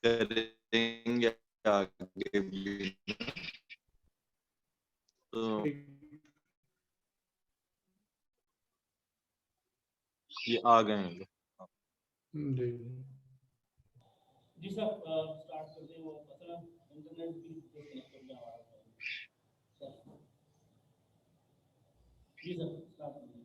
کریں گے آگے بھی، تو یہ آ گئے ہیں جی جی سر اسٹارٹ کرتے ہیں. وہ مثلا انٹرنیٹ بھی ڈسکنیکٹ ہو گیا ہمارا. جی سر اسٹارٹ کرتے ہیں.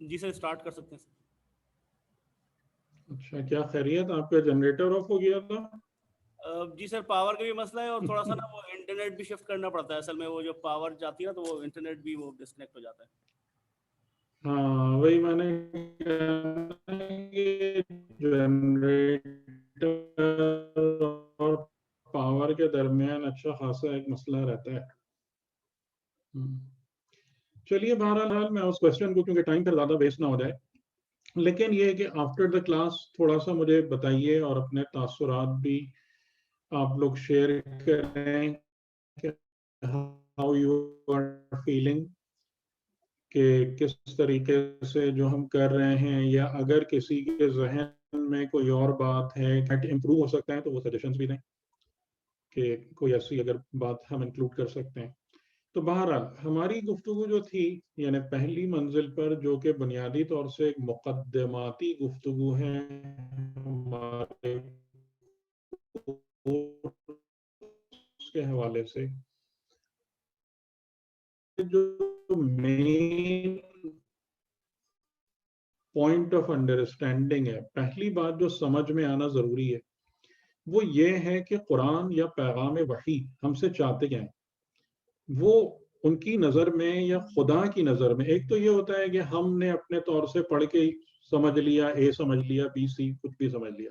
جی سر اسٹارٹ کر سکتے ہیں سر. اچھا، کیا خیریت؟ آپ کا جنریٹر آف ہو گیا تھا؟ جی سر پاور کا بھی مسئلہ ہے اور تھوڑا سا نا وہ انٹرنیٹ بھی شفٹ کرنا پڑتا ہے. اصل میں وہ جو پاور جاتی ہے نا تو وہ انٹرنیٹ بھی وہ ڈسکنیکٹ ہو جاتا ہے. ہاں وہی میں نے جنریٹر اور پاور کے درمیان اچھا خاصا ایک مسئلہ رہتا ہے. چلیے بہرحال میں اس کوشچن کو کیونکہ ٹائم پر زیادہ ویسٹ نہ ہو جائے، لیکن یہ کہ آفٹر دا کلاس تھوڑا سا مجھے بتائیے اور اپنے تاثرات بھی آپ لوگ شیئر کریں کہ ہاؤ یو آر فیلنگ، کہ کس طریقے سے جو ہم کر رہے ہیں، یا اگر کسی کے ذہن میں کوئی اور بات ہے امپروو ہو سکتا ہے تو وہ سجیشنز بھی دیں کہ کوئی ایسی اگر بات ہم انکلوڈ کر سکتے ہیں. تو بہرحال ہماری گفتگو جو تھی یعنی پہلی منزل پر، جو کہ بنیادی طور سے ایک مقدماتی گفتگو ہے ہمارے کے حوالے سے، جو مین پوائنٹ آف انڈرسٹینڈنگ ہے، پہلی بات جو سمجھ میں آنا ضروری ہے وہ یہ ہے کہ قرآن یا پیغام وحی ہم سے چاہتے کیا ہیں. وہ ان کی نظر میں یا خدا کی نظر میں، ایک تو یہ ہوتا ہے کہ ہم نے اپنے طور سے پڑھ کے سمجھ لیا، اے سمجھ لیا، بی سی کچھ بھی سمجھ لیا،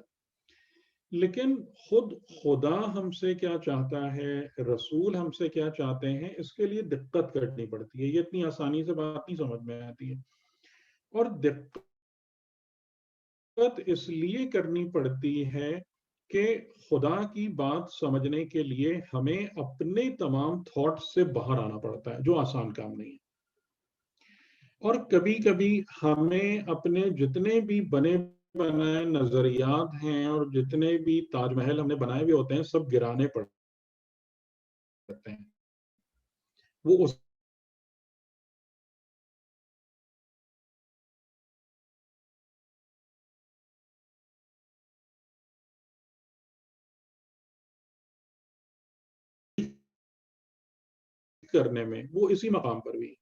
لیکن خود خدا ہم سے کیا چاہتا ہے، رسول ہم سے کیا چاہتے ہیں، اس کے لیے دقت کرنی پڑتی ہے. یہ اتنی آسانی سے بات نہیں سمجھ میں آتی ہے، اور دقت اس لیے کرنی پڑتی ہے کہ خدا کی بات سمجھنے کے لیے ہمیں اپنے تمام تھاٹس سے باہر آنا پڑتا ہے، جو آسان کام نہیں ہے. اور کبھی کبھی ہمیں اپنے جتنے بھی بنے بنائے نظریات ہیں اور جتنے بھی تاج محل ہم نے بنائے ہوئے ہوتے ہیں سب گرانے پڑتے ہیں. وہ اس کرنے میں وہ اسی مقام پر بھی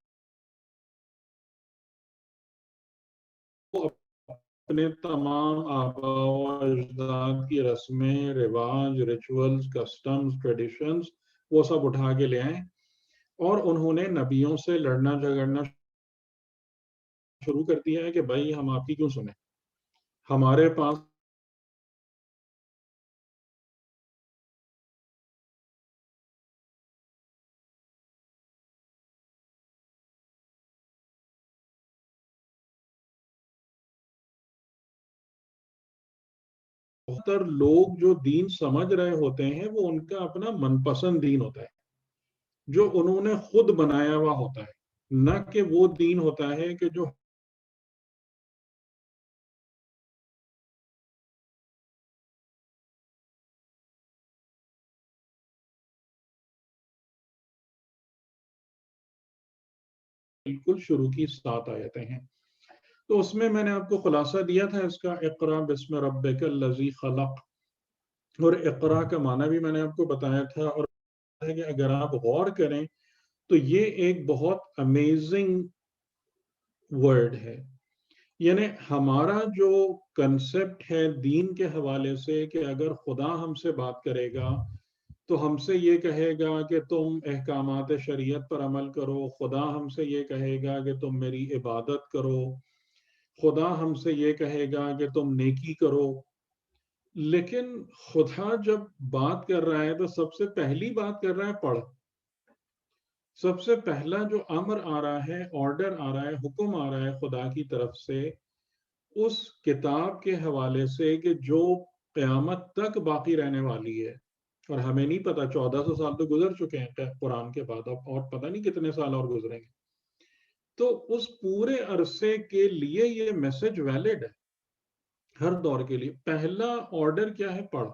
وہ اپنے تمام آباء و اجداد کی رسمیں، رواج، ریچولز، کسٹمز، ٹریڈیشنز وہ سب اٹھا کے لے آئیں، اور انہوں نے نبیوں سے لڑنا جھگڑنا شروع کر دیا ہے کہ بھائی ہم آپ کی کیوں سنیں، ہمارے پاس بہت لوگ جو دین سمجھ رہے ہوتے ہیں وہ ان کا اپنا من پسند دین ہوتا ہے جو انہوں نے خود بنایا ہوا ہوتا ہے، نہ کہ وہ دین ہوتا ہے کہ جو بالکل شروع کی 7 آیتیں ہیں. تو اس میں نے آپ کو خلاصہ دیا تھا اس کا، اقرا بسم ربک الذی خلق، اور اقرا کا معنی بھی میں نے آپ کو بتایا تھا، اور کہ اگر آپ غور کریں تو یہ ایک بہت امیزنگ ورڈ ہے. یعنی ہمارا جو کنسپٹ ہے دین کے حوالے سے کہ اگر خدا ہم سے بات کرے گا تو ہم سے یہ کہے گا کہ تم احکامات شریعت پر عمل کرو، خدا ہم سے یہ کہے گا کہ تم میری عبادت کرو، خدا ہم سے یہ کہے گا کہ تم نیکی کرو. لیکن خدا جب بات کر رہا ہے تو سب سے پہلی بات کر رہا ہے پڑھ. سب سے پہلا جو امر آ رہا ہے، آرڈر آ رہا ہے، حکم آ رہا ہے خدا کی طرف سے اس کتاب کے حوالے سے کہ جو قیامت تک باقی رہنے والی ہے، اور ہمیں نہیں پتا 1400 سال تو گزر چکے ہیں قرآن کے بعد، اب اور پتہ نہیں کتنے سال اور گزریں گے، تو اس پورے عرصے کے لیے یہ میسج ویلڈ ہے ہر دور کے لیے۔ پہلا آرڈر کیا ہے؟ پڑھ۔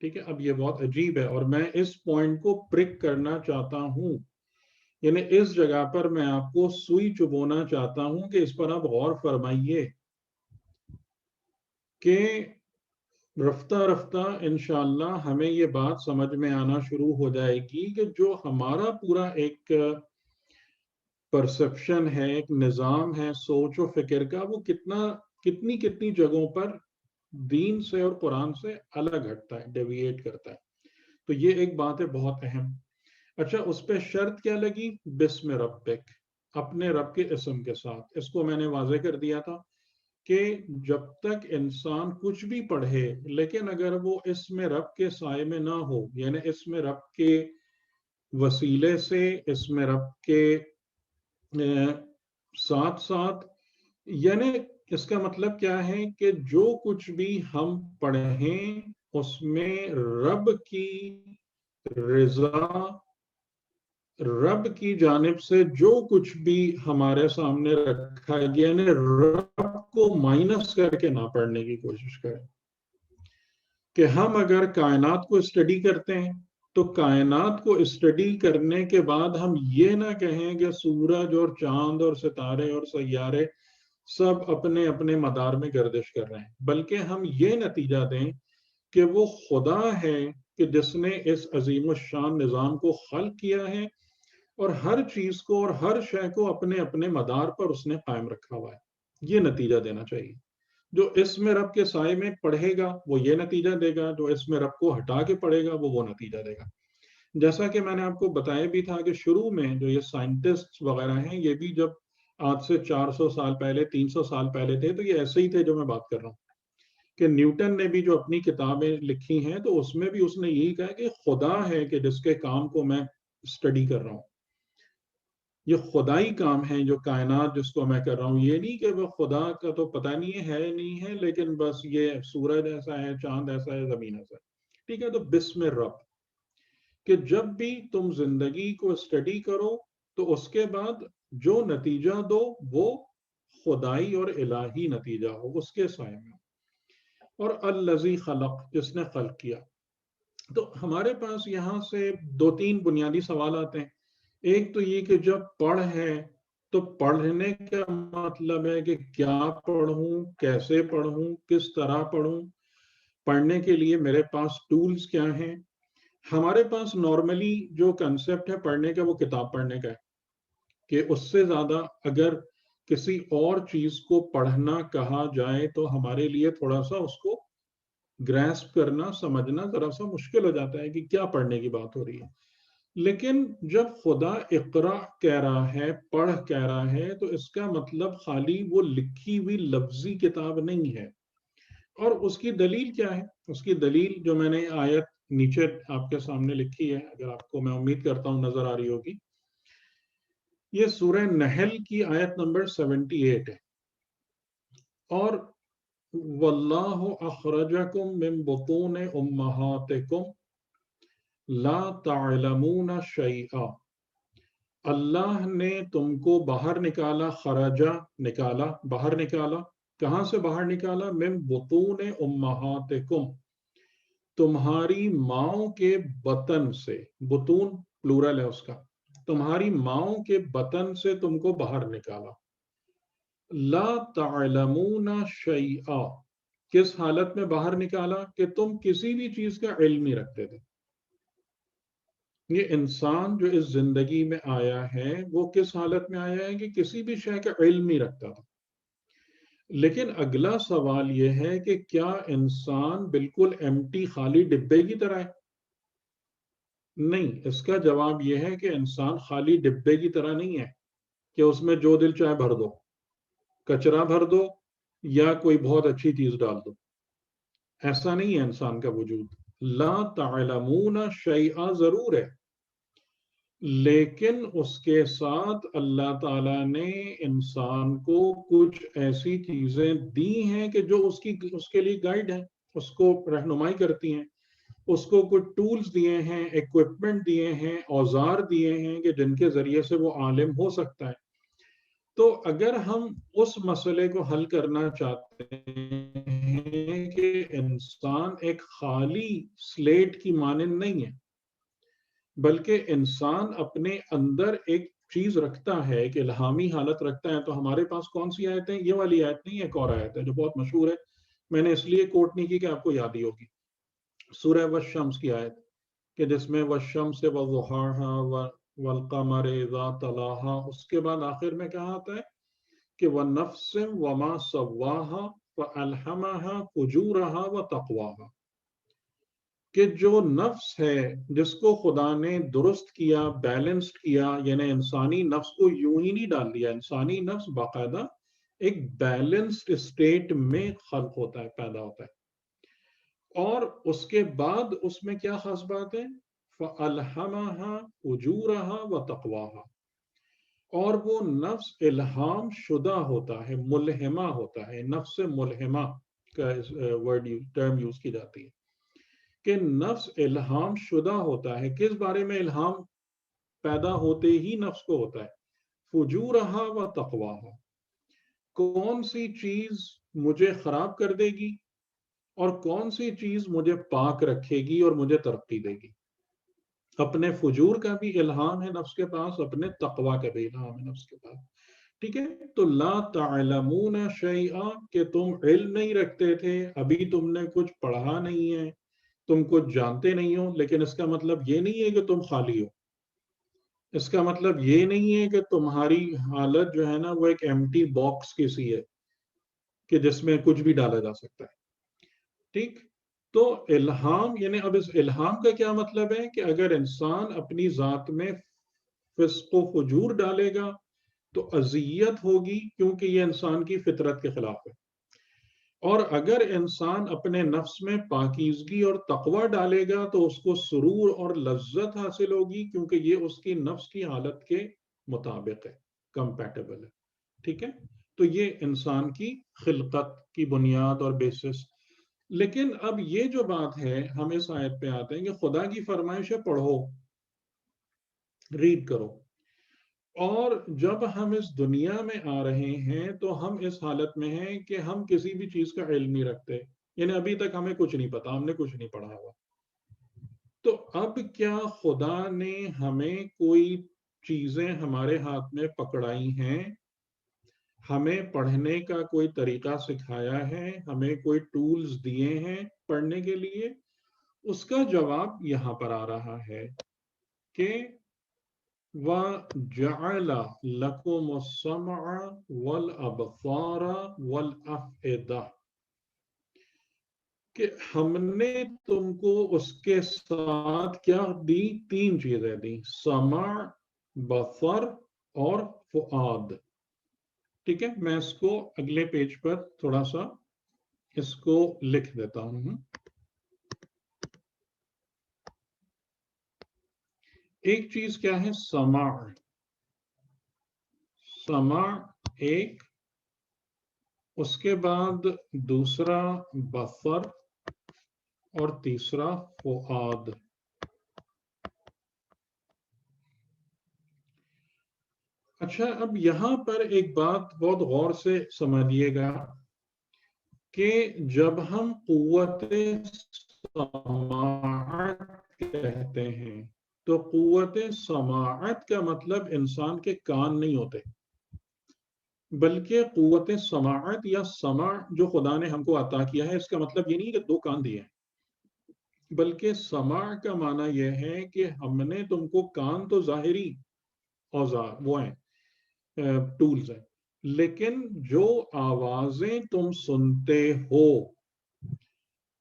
ٹھیک ہے، اب یہ بہت عجیب ہے اور میں اس پوائنٹ کو پرک کرنا چاہتا ہوں، یعنی اس جگہ پر میں آپ کو سوئی چبونا چاہتا ہوں کہ اس پر آپ غور فرمائیے کہ رفتہ رفتہ انشاءاللہ ہمیں یہ بات سمجھ میں آنا شروع ہو جائے گی کہ جو ہمارا پورا ایک پرسپشن ہے، ایک نظام ہے سوچ و فکر کا، وہ کتنی جگہوں پر دین سے اور قرآن سے الگ ہٹتا ہے، ڈیویٹ کرتا ہے۔ تو یہ ایک بات ہے بہت اہم۔ اچھا، اس پہ شرط کیا لگی؟ بسم ربک، اپنے رب کے اسم کے ساتھ۔ اس کو میں نے واضح کر دیا تھا کہ جب تک انسان کچھ بھی پڑھے لیکن اگر وہ اسم رب کے سائے میں نہ ہو، یعنی اسم رب کے وسیلے سے، اسم رب کے ساتھ ساتھ، یعنی اس کا مطلب کیا ہے کہ جو کچھ بھی ہم پڑھیں اس میں رب کی رضا، رب کی جانب سے جو کچھ بھی ہمارے سامنے رکھا گیا، یعنی رب کو مائنس کر کے نہ پڑھنے کی کوشش کریں۔ کہ ہم اگر کائنات کو اسٹڈی کرتے ہیں تو کائنات کو اسٹڈی کرنے کے بعد ہم یہ نہ کہیں کہ سورج اور چاند اور ستارے اور سیارے سب اپنے اپنے مدار میں گردش کر رہے ہیں، بلکہ ہم یہ نتیجہ دیں کہ وہ خدا ہے کہ جس نے اس عظیم الشان نظام کو خلق کیا ہے اور ہر چیز کو اور ہر شے کو اپنے اپنے مدار پر اس نے قائم رکھا ہوا ہے۔ یہ نتیجہ دینا چاہیے۔ جو اسم رب کے سائے میں پڑھے گا وہ یہ نتیجہ دے گا، جو اسم رب کو ہٹا کے پڑھے گا وہ نتیجہ دے گا۔ جیسا کہ میں نے آپ کو بتایا بھی تھا کہ شروع میں جو یہ سائنٹسٹ وغیرہ ہیں، یہ بھی جب آج سے 400 سال پہلے، 300 سال پہلے تھے تو یہ ایسے ہی تھے جو میں بات کر رہا ہوں کہ نیوٹن نے بھی جو اپنی کتابیں لکھی ہیں تو اس میں بھی اس نے یہی کہا کہ خدا ہے کہ جس کے کام کو میں اسٹڈی کر رہا ہوں، یہ خدائی کام ہے جو کائنات جس کو میں کر رہا ہوں، یہ نہیں کہ وہ خدا کا تو پتہ نہیں ہے نہیں ہے، لیکن بس یہ سورج ایسا ہے، چاند ایسا ہے، زمین ایسا ہے۔ ٹھیک ہے، تو بسم رب کہ جب بھی تم زندگی کو اسٹڈی کرو تو اس کے بعد جو نتیجہ دو وہ خدائی اور الہی نتیجہ ہو، اس کے سائے میں۔ اور الذی خلق، جس نے خلق کیا۔ تو ہمارے پاس یہاں سے 2-3 بنیادی سوال آتے ہیں۔ ایک تو یہ کہ جب پڑھ ہے تو پڑھنے کا مطلب ہے کہ کیا پڑھوں، کیسے پڑھوں، کس طرح پڑھوں، پڑھنے کے لیے میرے پاس ٹولز کیا ہیں۔ ہمارے پاس نارملی جو کنسپٹ ہے پڑھنے کا وہ کتاب پڑھنے کا ہے، کہ اس سے زیادہ اگر کسی اور چیز کو پڑھنا کہا جائے تو ہمارے لیے تھوڑا سا اس کو گریسپ کرنا، سمجھنا ذرا سا مشکل ہو جاتا ہے کہ کیا پڑھنے کی بات ہو رہی ہے۔ لیکن جب خدا اقرا کہہ رہا ہے، پڑھ کہہ رہا ہے، تو اس کا مطلب خالی وہ لکھی ہوئی لفظی کتاب نہیں ہے۔ اور اس کی دلیل کیا ہے؟ اس کی دلیل جو میں نے آیت نیچے آپ کے سامنے لکھی ہے، اگر آپ کو، میں امید کرتا ہوں نظر آ رہی ہوگی، یہ سورہ نحل کی آیت نمبر 78 ہے۔ اور واللہ اخرجکم من بطون امہاتکم لا تعلمون شیئا، اللہ نے تم کو باہر نکالا، خرجہ نکالا، باہر نکالا، کہاں سے باہر نکالا؟ من بطون امہاتکم، تمہاری ماؤں کے بطن سے، بطون پلورل ہے اس کا، تمہاری ماؤں کے بطن سے تم کو باہر نکالا۔ لا تعلمون شیئا، کس حالت میں باہر نکالا؟ کہ تم کسی بھی چیز کا علم نہیں رکھتے تھے۔ یہ انسان جو اس زندگی میں آیا ہے وہ کس حالت میں آیا ہے کہ کسی بھی شے کا علم نہیں رکھتا تھا۔ لیکن اگلا سوال یہ ہے کہ کیا انسان بالکل ایمٹی، خالی ڈبے کی طرح ہے؟ نہیں، اس کا جواب یہ ہے کہ انسان خالی ڈبے کی طرح نہیں ہے کہ اس میں جو دل چاہے بھر دو، کچرا بھر دو یا کوئی بہت اچھی چیز ڈال دو۔ ایسا نہیں ہے انسان کا وجود۔ لا تعلمون شیئا ضرور ہے، لیکن اس کے ساتھ اللہ تعالیٰ نے انسان کو کچھ ایسی چیزیں دی ہیں کہ جو اس کے لیے گائیڈ ہیں، اس کو رہنمائی کرتی ہیں، اس کو کچھ ٹولز دیے ہیں، ایکوپمنٹ دیے ہیں، اوزار دیے ہیں کہ جن کے ذریعے سے وہ عالم ہو سکتا ہے۔ تو اگر ہم اس مسئلے کو حل کرنا چاہتے ہیں کہ انسان ایک خالی سلیٹ کی مانند نہیں ہے، بلکہ انسان اپنے اندر ایک چیز رکھتا ہے، ایک الہامی حالت رکھتا ہے، تو ہمارے پاس کون سی آیتیں؟ یہ والی آیت نہیں، ایک اور آیت ہے جو بہت مشہور ہے، میں نے اس لیے کوٹ نہیں کی کہ آپ کو یاد ہی ہوگی، سورہ والشمس کی آیت، کہ جس میں والشمس وضحاها والقمر اذا تلاها، اس کے بعد آخر میں کہا آتا ہے کہ وَنَفْسٍ وَمَا سَوَّاهَا فَأَلْهَمَهَا فُجُورَهَا وَتَقْوَاهَا، کہ جو نفس ہے جس کو خدا نے درست کیا، بیلنسڈ کیا، یعنی انسانی نفس کو یوں ہی نہیں ڈال دیا، انسانی نفس باقاعدہ ایک بیلنسڈ اسٹیٹ میں خلق ہوتا ہے، پیدا ہوتا ہے، اور اس کے بعد اس میں کیا خاص بات ہے؟ فَأَلْهَمَهَا فُجُورَهَا وَتَقْوَاهَا، اور وہ نفس الہام شدہ ہوتا ہے، ملہمہ ہوتا ہے، نفس ملہمہ کا ٹرم یوز کی جاتی ہے کہ نفس الہام شدہ ہوتا ہے۔ کس بارے میں الہام پیدا ہوتے ہی نفس کو ہوتا ہے؟ فجورہا و تقواہا، کون سی چیز مجھے خراب کر دے گی اور کون سی چیز مجھے پاک رکھے گی اور مجھے ترقی دے گی۔ اپنے فجور کا بھی الہام ہے نفس کے پاس، اپنے تقوی کا بھی الہام ہے نفس کے پاس، ٹھیک ہے؟ تو لا تعلمون شیئا، کہ تم علم نہیں رکھتے تھے، ابھی تم نے کچھ پڑھا نہیں ہے، تم کچھ جانتے نہیں ہو، لیکن اس کا مطلب یہ نہیں ہے کہ تم خالی ہو، اس کا مطلب یہ نہیں ہے کہ تمہاری حالت جو ہے نا وہ ایک ایمٹی باکس کی سی ہے کہ جس میں کچھ بھی ڈالا جا سکتا ہے، ٹھیک؟ تو الہام، یعنی اب اس الہام کا کیا مطلب ہے کہ اگر انسان اپنی ذات میں فسق و فجور ڈالے گا تو اذیت ہوگی، کیونکہ یہ انسان کی فطرت کے خلاف ہے، اور اگر انسان اپنے نفس میں پاکیزگی اور تقوی ڈالے گا تو اس کو سرور اور لذت حاصل ہوگی، کیونکہ یہ اس کی نفس کی حالت کے مطابق ہے، کمپیٹیبل ہے، ٹھیک ہے؟ تو یہ انسان کی خلقت کی بنیاد اور بیسس۔ لیکن اب یہ جو بات ہے، ہم اس آیت پہ آتے ہیں کہ خدا کی فرمائش ہے پڑھو، ریڈ کرو، اور جب ہم اس دنیا میں آ رہے ہیں تو ہم اس حالت میں ہیں کہ ہم کسی بھی چیز کا علم نہیں رکھتے، یعنی ابھی تک ہمیں کچھ نہیں پتا، ہم نے کچھ نہیں پڑھا ہوا۔ تو اب کیا خدا نے ہمیں کوئی چیزیں ہمارے ہاتھ میں پکڑائی ہیں، ہمیں پڑھنے کا کوئی طریقہ سکھایا ہے، ہمیں کوئی ٹولز دیے ہیں پڑھنے کے لیے؟ اس کا جواب یہاں پر آ رہا ہے کہ وَجَعَلَ لَكُمُ السَّمْعَ وَالْأَبْصَارَ وَالْأَفْئِدَةَ، کہ ہم نے تم کو اس کے ساتھ کیا دی؟ تین چیزیں دی، سمع، بصر اور فؤاد، ٹھیک ہے؟ میں اس کو اگلے پیج پر تھوڑا سا اس کو لکھ دیتا ہوں۔ ایک چیز کیا ہے؟ سمع، سمع ایک، اس کے بعد دوسرا بصر اور تیسرا فؤاد۔ اچھا، اب یہاں پر ایک بات بہت غور سے سمجھیے گا کہ جب ہم قوت سماعت کہتے ہیں تو قوت سماعت کا مطلب انسان کے کان نہیں ہوتے، بلکہ قوت سماعت یا سمع جو خدا نے ہم کو عطا کیا ہے، اس کا مطلب یہ نہیں کہ دو کان دیے ہیں، بلکہ سمع کا معنی یہ ہے کہ ہم نے تم کو، کان تو ظاہری اوزار وہ ہیں، ٹولز ہیں، لیکن جو آوازیں تم سنتے ہو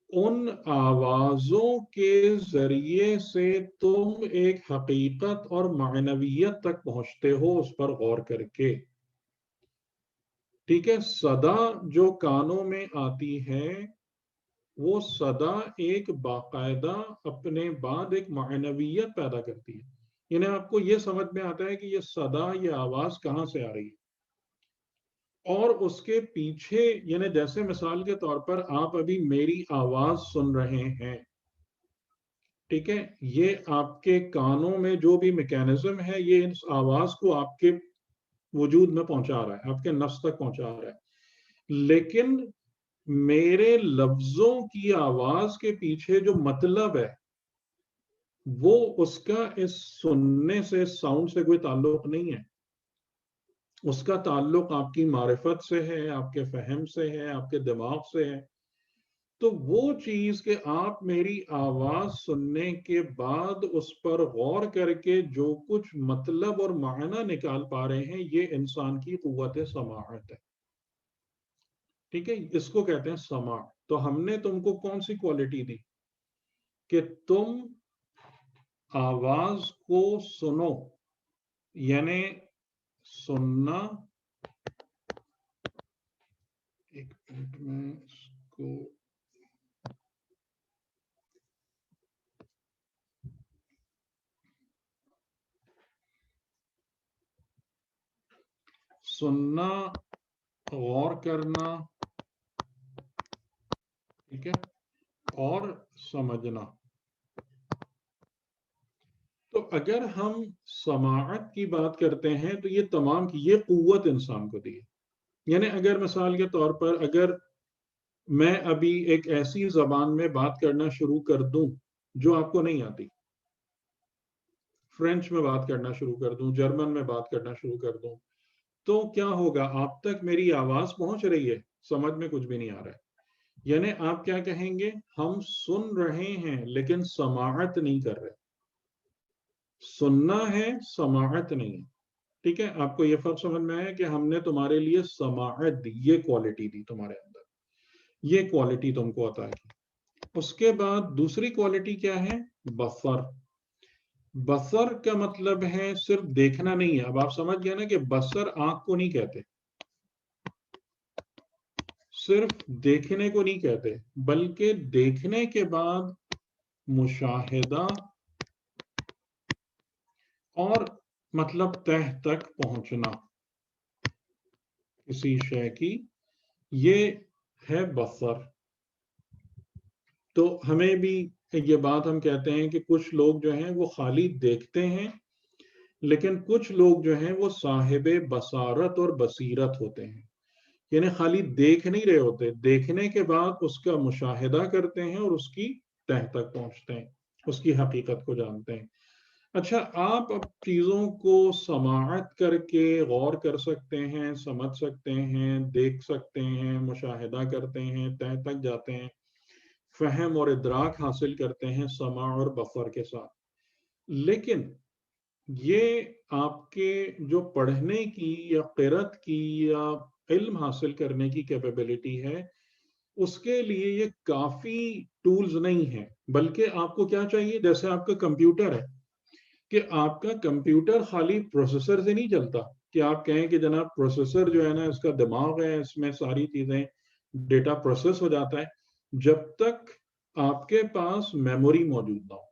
ان آوازوں کے ذریعے سے تم ایک حقیقت اور معنویت تک پہنچتے ہو، اس پر غور کر کے، ٹھیک ہے؟ صدا جو کانوں میں آتی ہے وہ صدا ایک باقاعدہ اپنے بعد ایک معنویت پیدا کرتی ہے، یعنی آپ کو یہ سمجھ میں آتا ہے کہ یہ صدا، یہ آواز کہاں سے آ رہی ہے، اور اس کے پیچھے، یعنی جیسے مثال کے طور پر آپ ابھی میری آواز سن رہے ہیں، ٹھیک ہے، یہ آپ کے کانوں میں جو بھی میکینزم ہے یہ اس آواز کو آپ کے وجود میں پہنچا رہا ہے، آپ کے نفس تک پہنچا رہا ہے، لیکن میرے لفظوں کی آواز کے پیچھے جو مطلب ہے وہ اس کا اس سننے سے، ساؤنڈ سے کوئی تعلق نہیں ہے، اس کا تعلق آپ کی معرفت سے ہے، آپ کے فہم سے ہے، آپ کے دماغ سے ہے۔ تو وہ چیز کہ آپ میری آواز سننے کے بعد اس پر غور کر کے جو کچھ مطلب اور معنی نکال پا رہے ہیں، یہ انسان کی قوت سماعت ہے، ٹھیک ہے، اس کو کہتے ہیں سماع۔ تو ہم نے تم کو کون سی کوالٹی دی کہ تم آواز کو سنو، یعنی سننا، ایک منٹ میں اس کو سننا، غور کرنا، ٹھیک ہے، اور سمجھنا۔ تو اگر ہم سماعت کی بات کرتے ہیں تو یہ تمام کی یہ قوت انسان کو دی ہے۔ یعنی اگر مثال کے طور پر اگر میں ابھی ایک ایسی زبان میں بات کرنا شروع کر دوں جو آپ کو نہیں آتی، فرینچ میں بات کرنا شروع کر دوں، جرمن میں بات کرنا شروع کر دوں، تو کیا ہوگا؟ آپ تک میری آواز پہنچ رہی ہے، سمجھ میں کچھ بھی نہیں آ رہا ہے، یعنی آپ کیا کہیں گے؟ ہم سن رہے ہیں لیکن سماعت نہیں کر رہے، سننا ہے، سماعت نہیں ہے، ٹھیک ہے۔ آپ کو یہ فرق سمجھ میں آیا کہ ہم نے تمہارے لیے سماعت دی، یہ کوالٹی دی تمہارے اندر، یہ کوالٹی تم کو عطا کی۔ اس کے بعد دوسری کوالٹی کیا ہے؟ بصر۔ بصر کا مطلب ہے صرف دیکھنا نہیں ہے۔ اب آپ سمجھ گئے نا کہ بصر آنکھ کو نہیں کہتے، صرف دیکھنے کو نہیں کہتے، بلکہ دیکھنے کے بعد مشاہدہ اور مطلب تہ تک پہنچنا کسی شے کی، یہ ہے بصر۔ تو ہمیں بھی یہ بات ہم کہتے ہیں کہ کچھ لوگ جو ہیں وہ خالی دیکھتے ہیں، لیکن کچھ لوگ جو ہیں وہ صاحب بصارت اور بصیرت ہوتے ہیں، یعنی خالی دیکھ نہیں رہے ہوتے، دیکھنے کے بعد اس کا مشاہدہ کرتے ہیں اور اس کی تہ تک پہنچتے ہیں، اس کی حقیقت کو جانتے ہیں۔ اچھا، آپ اب چیزوں کو سماعت کر کے غور کر سکتے ہیں، سمجھ سکتے ہیں، دیکھ سکتے ہیں، مشاہدہ کرتے ہیں، تہ تک جاتے ہیں، فہم اور ادراک حاصل کرتے ہیں سماع اور بصر کے ساتھ، لیکن یہ آپ کے جو پڑھنے کی یا قرأت کی یا علم حاصل کرنے کی کیپیبلٹی ہے، اس کے لیے یہ کافی ٹولز نہیں ہیں، بلکہ آپ کو کیا چاہیے؟ جیسے آپ کا کمپیوٹر ہے، کہ آپ کا کمپیوٹر خالی پروسیسر سے نہیں چلتا کہ آپ کہیں کہ جناب پروسیسر جو ہے نا اس کا دماغ ہے، اس میں ساری چیزیں ڈیٹا پروسیس ہو جاتا ہے، جب تک آپ کے پاس میموری موجود نہ ہو۔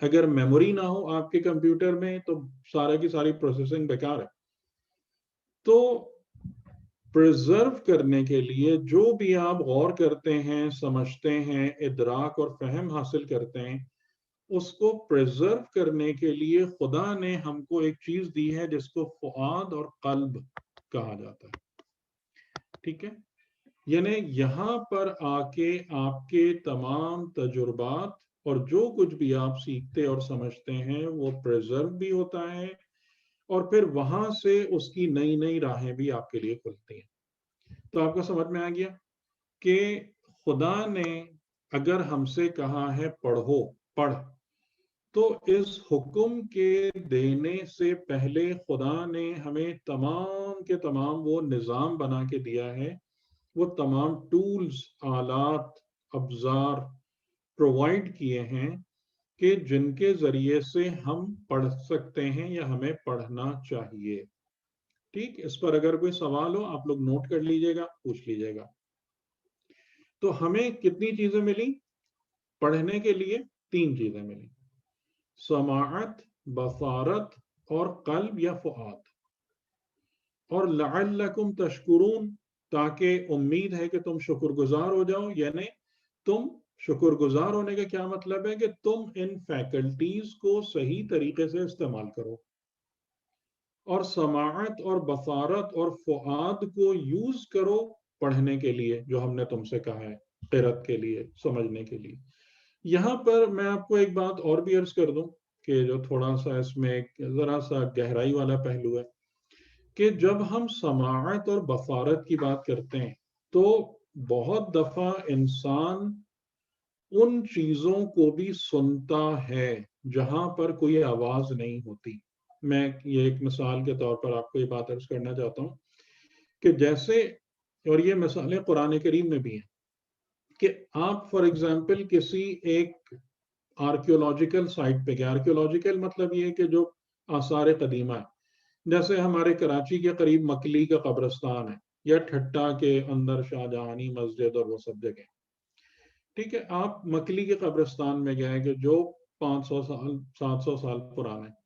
اگر میموری نہ ہو آپ کے کمپیوٹر میں تو سارا کی ساری پروسیسنگ بیکار ہے۔ تو پریزرو کرنے کے لیے جو بھی آپ غور کرتے ہیں، سمجھتے ہیں، ادراک اور فہم حاصل کرتے ہیں، اس کو پریزرو کرنے کے لیے خدا نے ہم کو ایک چیز دی ہے جس کو فؤاد اور قلب کہا جاتا ہے، ٹھیک ہے۔ یعنی یہاں پر آ کے آپ کے تمام تجربات اور جو کچھ بھی آپ سیکھتے اور سمجھتے ہیں وہ پریزرو بھی ہوتا ہے، اور پھر وہاں سے اس کی نئی نئی راہیں بھی آپ کے لیے کھلتی ہیں۔ تو آپ کو سمجھ میں آ گیا کہ خدا نے اگر ہم سے کہا ہے پڑھو، پڑھ، تو اس حکم کے دینے سے پہلے خدا نے ہمیں تمام کے تمام وہ نظام بنا کے دیا ہے، وہ تمام ٹولز، آلات، ابزار پرووائڈ کیے ہیں کہ جن کے ذریعے سے ہم پڑھ سکتے ہیں یا ہمیں پڑھنا چاہیے، ٹھیک۔ اس پر اگر کوئی سوال ہو آپ لوگ نوٹ کر لیجئے گا، پوچھ لیجئے گا۔ تو ہمیں کتنی چیزیں ملی پڑھنے کے لیے؟ 3 چیزیں ملی: سماعت، بصارت اور قلب یا فؤاد، اور لعلکم تشکرون تاکہ امید ہے کہ تم شکر گزار ہو جاؤ، یعنی تم شکر گزار ہونے کا کیا مطلب ہے کہ تم ان فیکلٹیز کو صحیح طریقے سے استعمال کرو، اور سماعت اور بصارت اور فؤاد کو یوز کرو پڑھنے کے لیے جو ہم نے تم سے کہا ہے، قرأت کے لیے، سمجھنے کے لیے۔ یہاں پر میں آپ کو ایک بات اور بھی عرض کر دوں کہ جو تھوڑا سا اس میں ایک ذرا سا گہرائی والا پہلو ہے کہ جب ہم سماعت اور بصارت کی بات کرتے ہیں تو بہت دفعہ انسان ان چیزوں کو بھی سنتا ہے جہاں پر کوئی آواز نہیں ہوتی۔ میں یہ ایک مثال کے طور پر آپ کو یہ بات عرض کرنا چاہتا ہوں کہ جیسے، اور یہ مثالیں قرآن کریم میں بھی ہیں، کہ آپ فار ایگزامپل کسی ایک آرکیولوجیکل سائٹ پہ گئے، آرکیولوجیکل مطلب یہ کہ جو آثار قدیمہ ہے، جیسے ہمارے کراچی کے قریب مکلی کا قبرستان ہے، یا ٹھٹا کے اندر شاہجہانی مسجد اور وہ سب جگہ، ٹھیک ہے، آپ مکلی کے قبرستان میں گئے کہ جو 500 سال 700 سال پرانا ہے،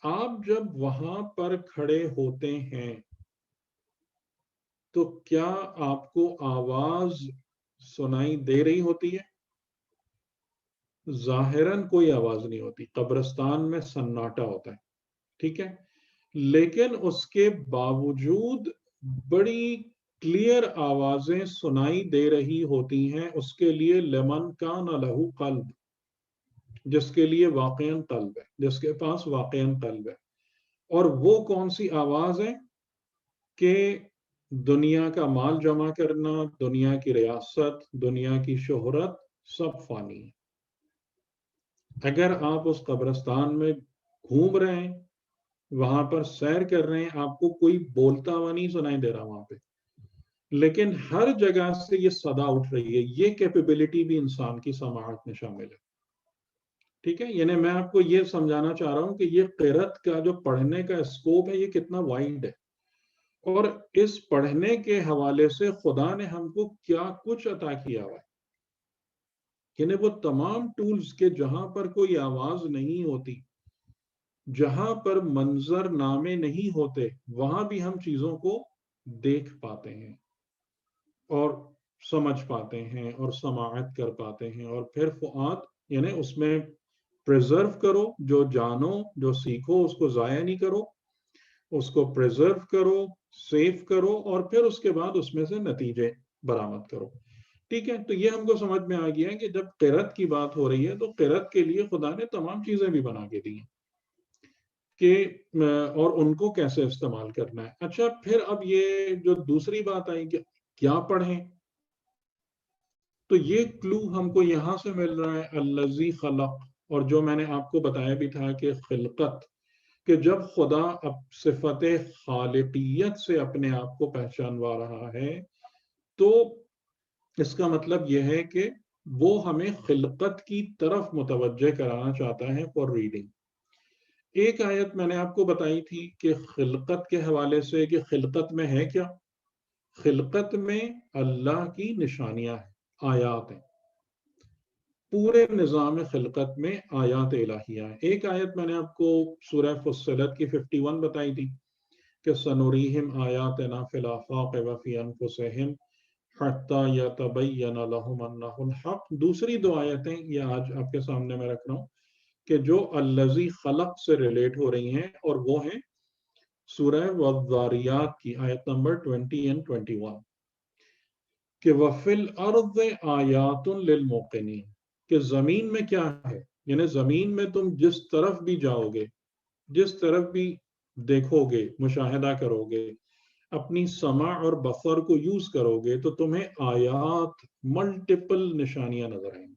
آپ جب وہاں پر کھڑے ہوتے ہیں تو کیا آپ کو آواز سنائی دے رہی ہوتی ہے؟ ظاہراً کوئی آواز نہیں ہوتی، قبرستان میں سناٹا ہوتا ہے، ٹھیک ہے، لیکن اس کے باوجود بڑی کلیئر آوازیں سنائی دے رہی ہوتی ہیں اس کے لیے لمن کان لہو قلب، جس کے لیے واقعاً قلب ہے، جس کے پاس واقعاً قلب ہے۔ اور وہ کون سی آواز ہے کہ دنیا کا مال جمع کرنا، دنیا کی ریاست، دنیا کی شہرت سب فانی ہے۔ اگر آپ اس قبرستان میں گھوم رہے ہیں، وہاں پر سیر کر رہے ہیں، آپ کو کوئی بولتا ہوا نہیں سنائی دے رہا وہاں پہ، لیکن ہر جگہ سے یہ صدا اٹھ رہی ہے۔ یہ کیپیبلٹی بھی انسان کی سماعت میں شامل ہے، ٹھیک ہے، یعنی میں آپ کو یہ سمجھانا چاہ رہا ہوں کہ یہ قرأت کا جو پڑھنے کا اسکوپ ہے یہ کتنا وائڈ ہے، اور اس پڑھنے کے حوالے سے خدا نے ہم کو کیا کچھ عطا کیا ہوا ہے، یعنی وہ تمام ٹولز کے جہاں پر کوئی آواز نہیں ہوتی، جہاں پر منظر نامے نہیں ہوتے، وہاں بھی ہم چیزوں کو دیکھ پاتے ہیں اور سمجھ پاتے ہیں اور سماعت کر پاتے ہیں۔ اور پھر فؤاد، یعنی اس میں پریزرو کرو، جو جانو جو سیکھو اس کو ضائع نہیں کرو، اس کو پریزرو کرو، سیو کرو، اور پھر اس کے بعد اس میں سے نتیجے برآمد کرو، ٹھیک ہے۔ تو یہ ہم کو سمجھ میں آ گیا ہے کہ جب قرأت کی بات ہو رہی ہے تو قرأت کے لیے خدا نے تمام چیزیں بھی بنا کے دی ہیں کہ اور ان کو کیسے استعمال کرنا ہے۔ اچھا، پھر اب یہ جو دوسری بات آئی کہ کیا پڑھیں، تو یہ کلو ہم کو یہاں سے مل رہا ہے، الذی خلق، اور جو میں نے آپ کو بتایا بھی تھا کہ خلقت، کہ جب خدا اب صفت خالقیت سے اپنے آپ کو پہچانوا رہا ہے تو اس کا مطلب یہ ہے کہ وہ ہمیں خلقت کی طرف متوجہ کرانا چاہتا ہے فار ریڈنگ۔ ایک آیت میں نے آپ کو بتائی تھی کہ خلقت کے حوالے سے کہ خلقت میں ہے کیا؟ خلقت میں اللہ کی نشانیاں ہیں، آیات ہیں، پورے نظام خلقت میں آیات الہیہ ہیں۔ ایک آیت میں نے آپ کو سورہ فصلت کی 51 بتائی تھی کہ سنوریہم آیاتنا فی الآفاق وفی انفسہم حتی یتبین لہم انہ الحق۔ دوسری دو آیتیں یہ آج آپ کے سامنے میں رکھ رہا ہوں کہ جو الذی خلق سے ریلیٹ ہو رہی ہیں، اور وہ ہیں سورہ والذاریات کی آیت نمبر 20 and 21 کہ وَفِي الْأَرْضِ آیَاتٌ لِلْمُوقِنِينَ، کہ زمین میں کیا ہے، یعنی زمین میں تم جس طرف بھی جاؤ گے، جس طرف بھی دیکھو گے، مشاہدہ کرو گے، اپنی سمع اور بصر کو یوز کرو گے تو تمہیں آیات، ملٹیپل نشانیاں نظر آئیں گی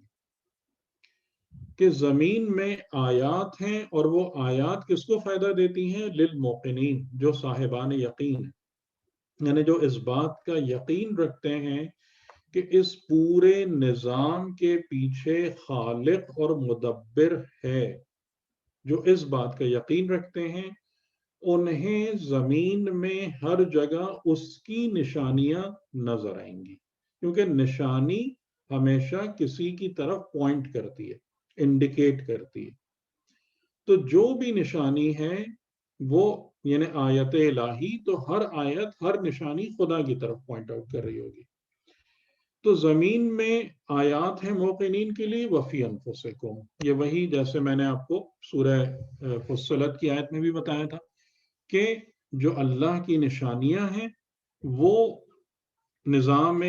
کہ زمین میں آیات ہیں، اور وہ آیات کس کو فائدہ دیتی ہیں؟ للموقنین، جو صاحبان یقین ہیں، یعنی جو اس بات کا یقین رکھتے ہیں کہ اس پورے نظام کے پیچھے خالق اور مدبر ہے، جو اس بات کا یقین رکھتے ہیں انہیں زمین میں ہر جگہ اس کی نشانیاں نظر آئیں گی، کیونکہ نشانی ہمیشہ کسی کی طرف پوائنٹ کرتی ہے، انڈیکیٹ کرتی ہے۔ تو جو بھی نشانی ہے وہ یعنی آیت الہی، تو ہر آیت ہر نشانی خدا کی طرف پوائنٹ آؤٹ کر رہی ہوگی. تو زمین میں آیات ہیں موقنین کے لیے، وفی انفسکم، یہ وہی جیسے میں نے آپ کو سورہ فصلت کی آیت میں بھی بتایا تھا کہ جو اللہ کی نشانیاں ہیں وہ نظام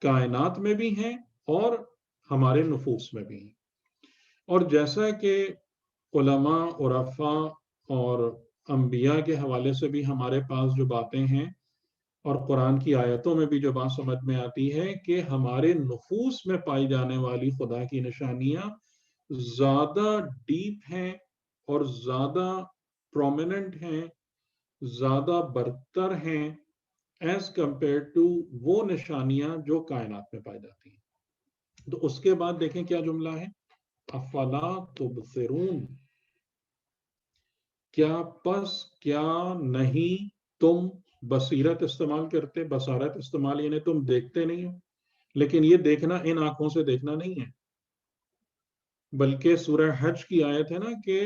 کائنات میں بھی ہیں اور ہمارے نفوس میں بھی ہیں. اور جیسا کہ علماء، عرفاء اور انبیاء کے حوالے سے بھی ہمارے پاس جو باتیں ہیں اور قرآن کی آیتوں میں بھی جو بات سمجھ میں آتی ہے کہ ہمارے نفوس میں پائی جانے والی خدا کی نشانیاں زیادہ ڈیپ ہیں اور زیادہ پرومیننٹ ہیں، زیادہ برتر ہیں ایز کمپیئر ٹو وہ نشانیاں جو کائنات میں پائی جاتی ہیں. تو اس کے بعد دیکھیں کیا جملہ ہے، افلا تبصرون، کیا نہیں تم بصیرت استعمال کرتے. بصارت استعمال یعنی تم دیکھتے نہیں ہو، لیکن یہ دیکھنا ان آنکھوں سے دیکھنا نہیں ہے، بلکہ سورہ حج کی آیت ہے نا کہ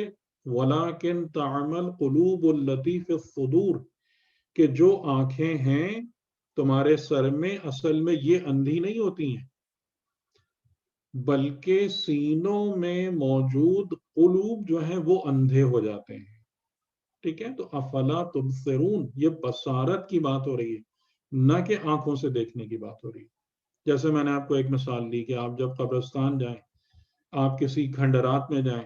وَلَكِنْ تَعْمَلْ قُلُوبُ الَّتِي فِي الصُّدُورِ، کہ جو آنکھیں ہیں تمہارے سر میں اصل میں یہ اندھی نہیں ہوتی ہیں، بلکہ سینوں میں موجود قلوب جو ہیں وہ اندھے ہو جاتے ہیں. ٹھیک ہے، تو افلا تبصرون، یہ بصارت کی بات ہو رہی ہے، نہ کہ آنکھوں سے دیکھنے کی بات ہو رہی ہے. جیسے میں نے آپ کو ایک مثال دی کہ آپ جب قبرستان جائیں، آپ کسی کھنڈرات میں جائیں،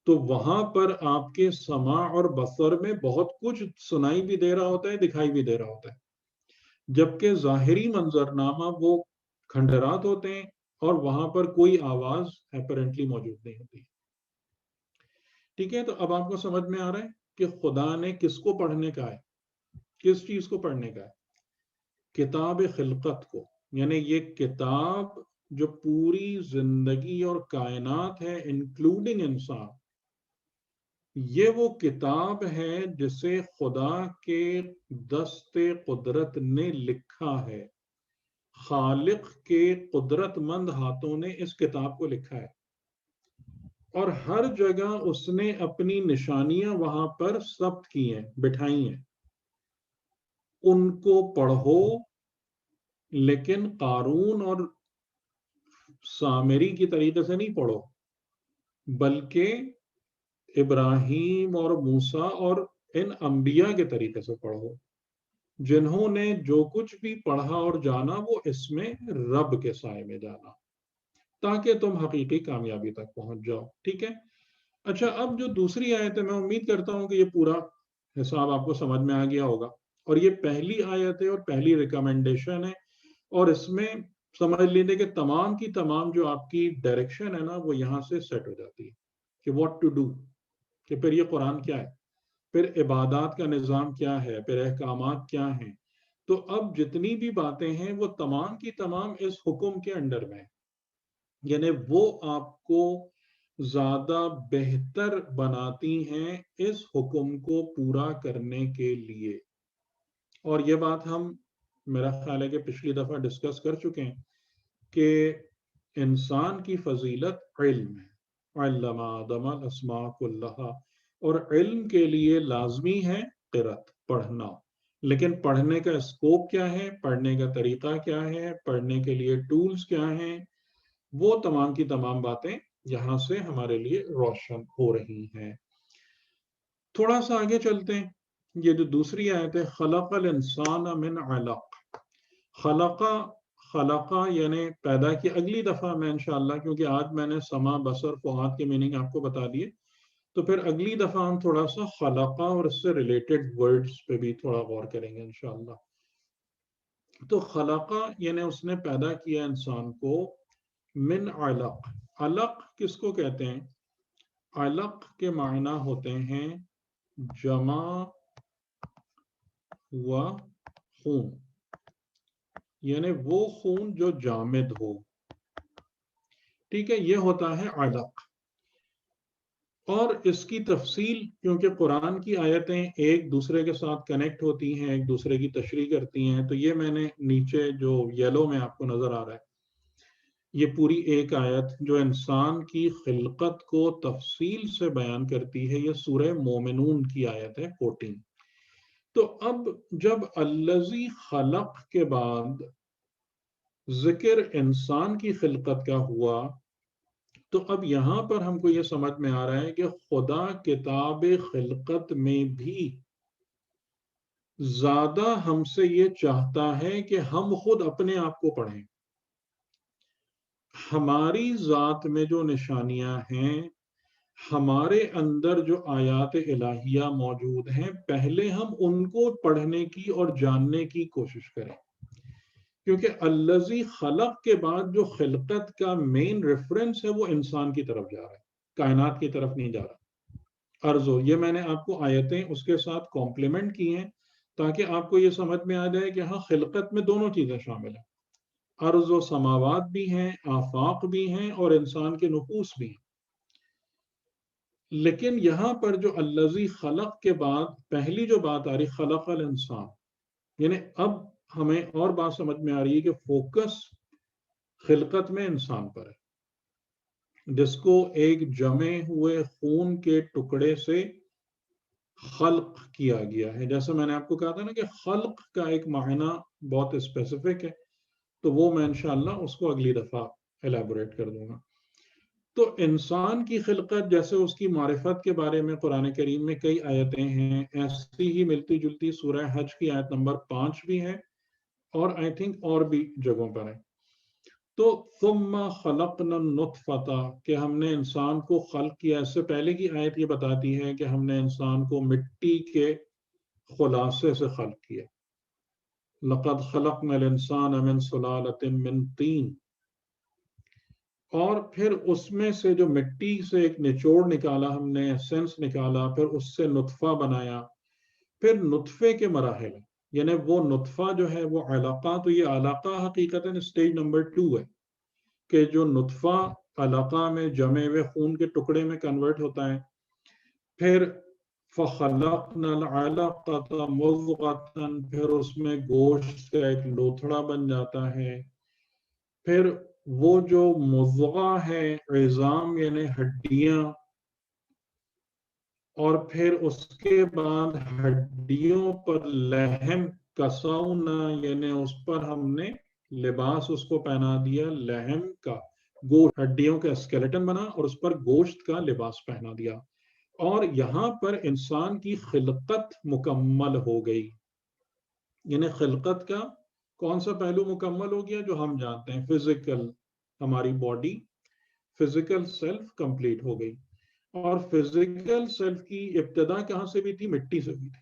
تو وہاں پر آپ کے سماع اور بصر میں بہت کچھ سنائی بھی دے رہا ہوتا ہے، دکھائی بھی دے رہا ہوتا ہے، جبکہ ظاہری منظرنامہ وہ کھنڈرات ہوتے ہیں اور وہاں پر کوئی آواز اپیرنٹلی موجود نہیں ہوتی. ٹھیک ہے، تو اب آپ کو سمجھ میں آ رہا ہے کہ خدا نے کس کو پڑھنے کا ہے، کس چیز کو پڑھنے کا ہے، کتاب خلقت کو. یعنی یہ کتاب جو پوری زندگی اور کائنات ہے انکلوڈنگ انسان، یہ وہ کتاب ہے جسے خدا کے دست قدرت نے لکھا ہے. خالق کے قدرت مند ہاتھوں نے اس کتاب کو لکھا ہے، اور ہر جگہ اس نے اپنی نشانیاں وہاں پر ثبت کی ہیں، بٹھائی ہیں. ان کو پڑھو، لیکن قارون اور سامری کی طریقے سے نہیں پڑھو، بلکہ ابراہیم اور موسیٰ اور ان انبیاء کے طریقے سے پڑھو، جنہوں نے جو کچھ بھی پڑھا اور جانا وہ اس میں رب کے سائے میں جانا، تاکہ تم حقیقی کامیابی تک پہنچ جاؤ. ٹھیک ہے، اچھا اب جو دوسری آیت ہے، میں امید کرتا ہوں کہ یہ پورا حساب آپ کو سمجھ میں آ گیا ہوگا، اور یہ پہلی آیت ہے اور پہلی ریکمنڈیشن ہے، اور اس میں سمجھ لیجیے کہ تمام کی تمام جو آپ کی ڈائریکشن ہے نا وہ یہاں سے سیٹ ہو جاتی ہے کہ واٹ ٹو ڈو، کہ پھر یہ قرآن کیا ہے، پھر عبادات کا نظام کیا ہے، پھر احکامات کیا ہیں. تو اب جتنی بھی باتیں ہیں وہ تمام کی تمام اس حکم کے انڈر میں، یعنی وہ آپ کو زیادہ بہتر بناتی ہیں اس حکم کو پورا کرنے کے لیے. اور یہ بات ہم میرا خیال ہے کہ پچھلی دفعہ ڈسکس کر چکے ہیں کہ انسان کی فضیلت علم ہے، علم آدم الاسماء کلہا، اور علم کے لیے لازمی ہے قرأت، پڑھنا. لیکن پڑھنے کا اسکوپ کیا ہے، پڑھنے کا طریقہ کیا ہے، پڑھنے کے لیے ٹولز کیا ہیں، وہ تمام کی تمام باتیں یہاں سے ہمارے لیے روشن ہو رہی ہیں. تھوڑا سا آگے چلتے ہیں. یہ جو دوسری آیت ہے، خلق الانسان من علق، خلقہ یعنی پیدا کی. اگلی دفعہ میں انشاءاللہ، کیونکہ آج میں نے سما، بصر، فؤاد کے میننگ آپ کو بتا دیے، تو پھر اگلی دفعہ ہم تھوڑا سا خلقہ اور اس سے ریلیٹڈ ورڈز پہ بھی تھوڑا غور کریں گے انشاءاللہ. تو خلقہ یعنی اس نے پیدا کیا انسان کو من علق. علق کس کو کہتے ہیں؟ علق کے معنی ہوتے ہیں جمع ہوا خون، یعنی وہ خون جو جامد ہو. ٹھیک ہے، یہ ہوتا ہے علق. اور اس کی تفصیل، کیونکہ قرآن کی آیتیں ایک دوسرے کے ساتھ کنیکٹ ہوتی ہیں، ایک دوسرے کی تشریح کرتی ہیں، تو یہ میں نے نیچے جو یلو میں آپ کو نظر آ رہا ہے یہ پوری ایک آیت جو انسان کی خلقت کو تفصیل سے بیان کرتی ہے، یہ سورہ مومنون کی آیت ہے 14۔ تو اب جب الذی خلق کے بعد ذکر انسان کی خلقت کا ہوا، تو اب یہاں پر ہم کو یہ سمجھ میں آ رہا ہے کہ خدا کتاب خلقت میں بھی زیادہ ہم سے یہ چاہتا ہے کہ ہم خود اپنے آپ کو پڑھیں۔ ہماری ذات میں جو نشانیاں ہیں، ہمارے اندر جو آیات الہیہ موجود ہیں، پہلے ہم ان کو پڑھنے کی اور جاننے کی کوشش کریں، کیونکہ الذی خلق کے بعد جو خلقت کا مین ریفرنس ہے وہ انسان کی طرف جا رہا ہے، کائنات کی طرف نہیں جا رہا۔ ارزو، یہ میں نے آپ کو آیتیں اس کے ساتھ کمپلیمنٹ کی ہیں تاکہ آپ کو یہ سمجھ میں آ جائے کہ ہاں خلقت میں دونوں چیزیں شامل ہیں، ارض و سماوات بھی ہیں، آفاق بھی ہیں، اور انسان کے نفوس بھی ہیں۔ لیکن یہاں پر جو الذی خلق کے بعد پہلی جو بات آ رہی خلق الانسان، یعنی اب ہمیں اور بات سمجھ میں آ رہی ہے کہ فوکس خلقت میں انسان پر ہے، جس کو ایک جمے ہوئے خون کے ٹکڑے سے خلق کیا گیا ہے۔ جیسے میں نے آپ کو کہا تھا نا کہ خلق کا ایک معنی بہت اسپیسیفک ہے، تو وہ میں انشاءاللہ اس کو اگلی دفعہ ایلیبوریٹ کر دوں گا۔ تو انسان کی خلقت، جیسے اس کی معرفت کے بارے میں قرآن کریم میں کئی آیتیں ہیں، ایسی ہی ملتی جلتی سورہ حج کی آیت نمبر 5 بھی ہے، اور آئی تھنک اور بھی جگہوں پر ہے۔ تو ثم خلقنا النطفۃ، کہ ہم نے انسان کو خلق کیا، اس سے پہلے کی آیت یہ بتاتی ہے کہ ہم نے انسان کو مٹی کے خلاصے سے خلق کیا، لقد خلقنا الانسان من سلالۃ من طین، اور پھر اس میں سے جو مٹی سے ایک نچوڑ نکالا ہم نے، ایسنس نکالا، پھر اس سے نطفہ بنایا، پھر نطفے کے مراحل، یعنی وہ نطفہ جو ہے وہ علقہ، تو یہ علقہ حقیقتاً اسٹیج نمبر 2 ہے، کہ جو نطفہ علقہ میں جمے ہوئے خون کے ٹکڑے میں کنورٹ ہوتا ہے، پھر فَخَلَقْنَا الْعَلَقَةَ مُضْغَةً، پھر اس میں گوشت کا ایک لوتھڑا بن جاتا ہے، پھر وہ جو مضغہ ہے، عظام یعنی ہڈیاں، اور پھر اس کے بعد ہڈیوں پر لحم کسونا، یعنی اس پر ہم نے لباس اس کو پہنا دیا، لحم کا گوشت، ہڈیوں کا اسکیلیٹن بنا اور اس پر گوشت کا لباس پہنا دیا، اور یہاں پر انسان کی خلقت مکمل ہو گئی۔ یعنی خلقت کا کون سا پہلو مکمل ہو گیا؟ جو ہم جانتے ہیں فزیکل، ہماری باڈی فزیکل سیلف کمپلیٹ ہو گئی، اور فزیکل سیلف کی ابتدا کہاں سے بھی تھی؟ مٹی سے بھی تھی،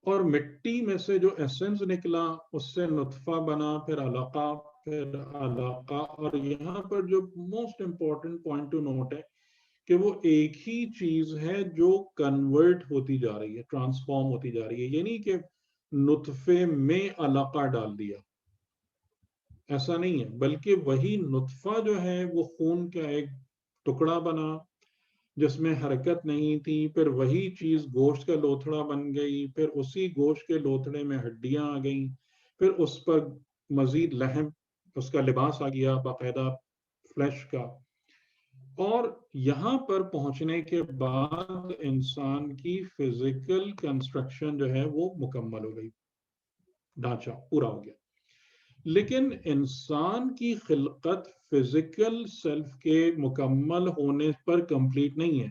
اور مٹی میں سے جو ایسنس نکلا اس سے نطفہ بنا، پھر علقہ، پھر علقہ، اور یہاں پر جو most important point to note ہے کہ وہ ایک ہی چیز ہے جو کنورٹ ہوتی جا رہی ہے، ٹرانسفارم ہوتی جا رہی ہے، یعنی کہ نطفے میں علقہ ڈال دیا، ایسا نہیں ہے، بلکہ وہی نطفہ جو ہے وہ خون کا ایک ٹکڑا بنا جس میں حرکت نہیں تھی، پھر وہی چیز گوشت کا لوتھڑا بن گئی، پھر اسی گوشت کے لوتھڑے میں ہڈیاں آ گئیں، پھر اس پر مزید لحم، اس کا لباس آ گیا باقاعدہ فلیش کا، اور یہاں پر پہنچنے کے بعد انسان کی فزیکل کنسٹرکشن جو ہے وہ مکمل ہو گئی، ڈھانچہ پورا ہو گیا۔ لیکن انسان کی خلقت فزیکل سیلف کے مکمل ہونے پر کمپلیٹ نہیں ہے،